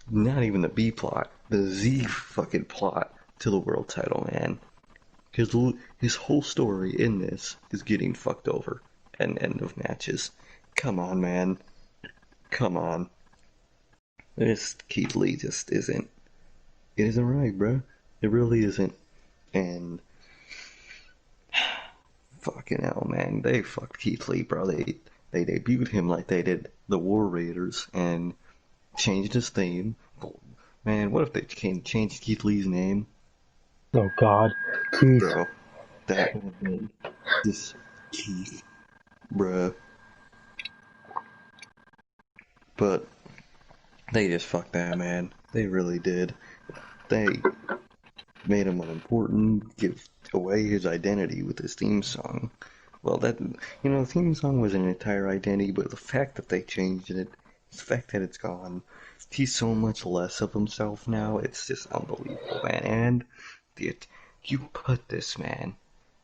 Speaker 1: Not even the B plot, the Z fucking plot to the world title, man. His whole story in this is getting fucked over and end of matches. Come on, man. Come on. This Keith Lee just isn't. It isn't right, bro. It really isn't. And fucking hell, man. They fucked Keith Lee, bro. They debuted him like they did the War Raiders and changed his theme. Man, what if they changed Keith Lee's name?
Speaker 2: Oh, God. Keith.
Speaker 1: Bro, that would have been this Keith, bruh. But they just fucked that man. They really did. They made him unimportant, give away his identity with his theme song. Well, the theme song was an entire identity, but the fact that they changed it, the fact that it's gone, he's so much less of himself now, it's just unbelievable, man. And You put this man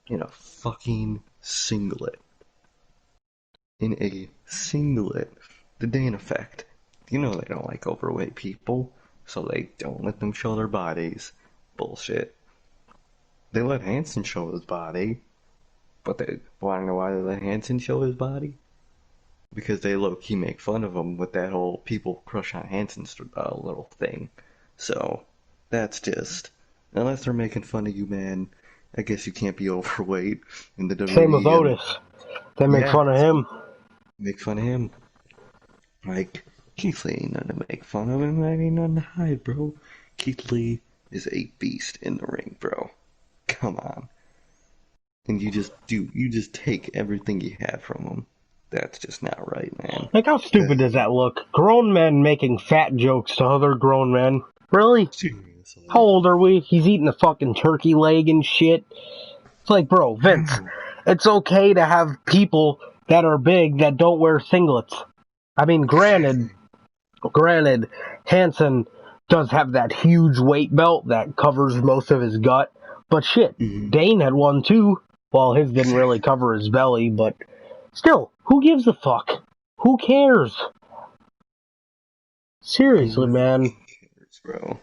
Speaker 1: in a fucking singlet. In a singlet. The Dane effect. You know they don't like overweight people, so they don't let them show their bodies. Bullshit. They let Hanson show his body, but they want to know why they let Hanson show his body? Because they low-key make fun of him with that whole people crush on Hanson's little thing. So, that's just... Unless they're making fun of you, man, I guess you can't be overweight in the WWE.
Speaker 2: Same with Otis. They make fun of him.
Speaker 1: Make fun of him. Like, Keith Lee ain't nothing to make fun of him. That ain't nothing to hide, bro. Keith Lee is a beast in the ring, bro. Come on. And you just take everything you have from him. That's just not right, man.
Speaker 2: Like, how stupid does that look? Grown men making fat jokes to other grown men. Really?
Speaker 1: Seriously.
Speaker 2: How old are we? He's eating a fucking turkey leg and shit. It's like, bro, Vince, it's okay to have people that are big that don't wear singlets. I mean, granted, Hanson does have that huge weight belt that covers most of his gut. But shit, Dane had one too. Well, his didn't really cover his belly, but still, who gives a fuck? Who cares? Seriously, man.
Speaker 1: Who cares, bro?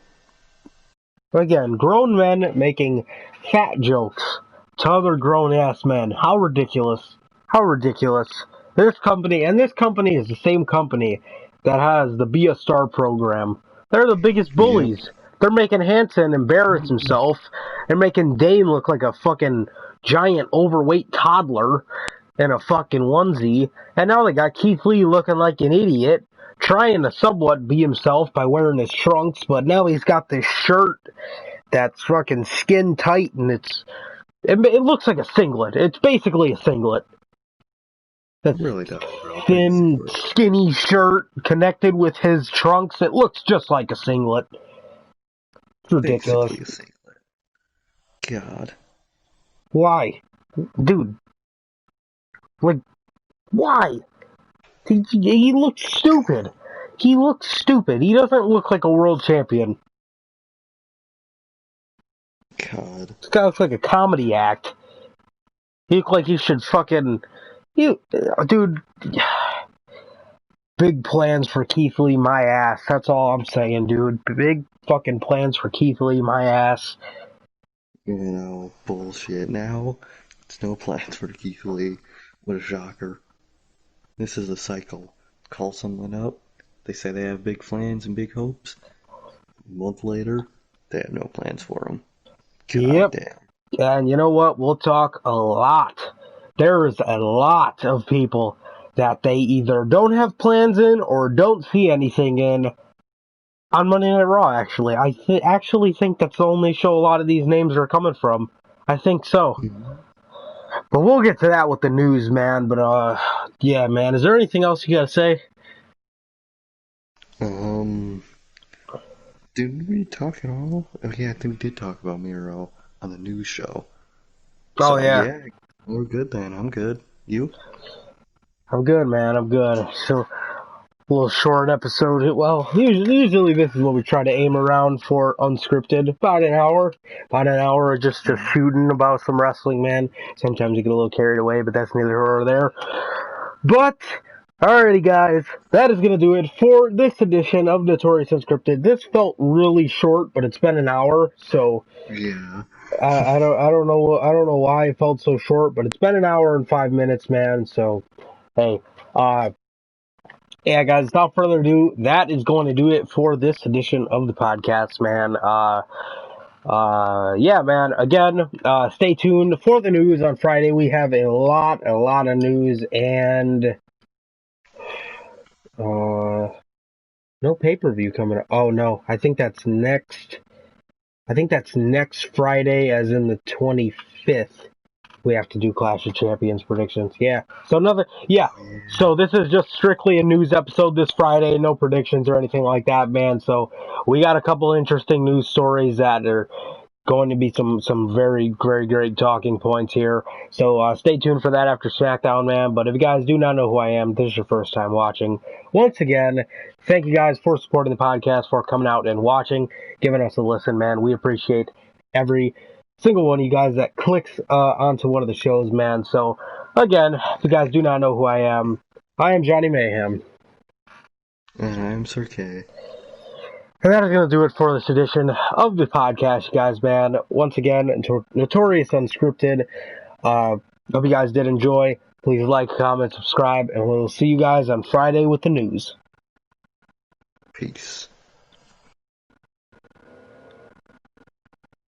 Speaker 2: Again, grown men making fat jokes to other grown-ass men. How ridiculous. How ridiculous. This company is the same company that has the Be a Star program. They're the biggest bullies. Yep. They're making Hanson embarrass himself. They're making Dane look like a fucking giant overweight toddler in a fucking onesie. And now they got Keith Lee looking like an idiot, trying to somewhat be himself by wearing his trunks, but now he's got this shirt that's fucking skin tight, and it looks like a singlet. It's basically a singlet. That really does, bro. Thin, skinny shirt connected with his trunks. It looks just like a singlet. It's ridiculous.
Speaker 1: Basically a singlet. God.
Speaker 2: Why? Dude. Like, why? He looks stupid. He looks stupid. He doesn't look like a world champion.
Speaker 1: God.
Speaker 2: This guy looks like a comedy act. He looks like he should fucking... Dude, big plans for Keith Lee, my ass. That's all I'm saying, dude. Big fucking plans for Keith Lee, my ass.
Speaker 1: You know, bullshit. Now, it's no plans for Keith Lee. What a shocker. This is a cycle. Call someone up. They say they have big plans and big hopes. A month later, they have no plans for them. God damn.
Speaker 2: And you know what? We'll talk a lot. There's a lot of people that they either don't have plans in or don't see anything in on Monday Night Raw, actually. I actually think that's the only show a lot of these names are coming from. I think so. Mm-hmm. But we'll get to that with the news, man. But, yeah, man. Is there anything else you gotta say?
Speaker 1: Didn't we talk at all? Oh, yeah, I think we did talk about Miro on the news show.
Speaker 2: Oh, yeah.
Speaker 1: We're good, then. I'm good. You?
Speaker 2: I'm good, man. I'm good. So, a little short episode. Well, usually this is what we try to aim around for unscripted. About an hour. Just shooting about some wrestling, man. Sometimes you get a little carried away, but that's neither here nor there. But, alrighty, guys. That is going to do it for this edition of Notorious Unscripted. This felt really short, but it's been an hour, so...
Speaker 1: Yeah.
Speaker 2: I don't know why it felt so short, but it's been an hour and 5 minutes, man. So, hey, yeah, guys. Without further ado, that is going to do it for this edition of the podcast, man. Yeah, man. Again, stay tuned for the news on Friday. We have a lot of news, and no pay-per-view coming up. Oh no, I think that's next Friday, as in the 25th. We have to do Clash of Champions predictions. Yeah. So this is just strictly a news episode this Friday. No predictions or anything like that, man. So we got a couple interesting news stories that are going to be some very, very great talking points here. So stay tuned for that after SmackDown, man. But if you guys do not know who I am, this is your first time watching. Once again, thank you guys for supporting the podcast, for coming out and watching, giving us a listen, man. We appreciate every single one of you guys that clicks onto one of the shows, man. So, again, if you guys do not know who I am Johnny Mayhem.
Speaker 1: And I'm Sir K.
Speaker 2: And that is going to do it for this edition of the podcast, guys, man. Once again, Notorious Unscripted. Hope you guys did enjoy. Please like, comment, subscribe, and we'll see you guys on Friday with the news.
Speaker 1: Peace.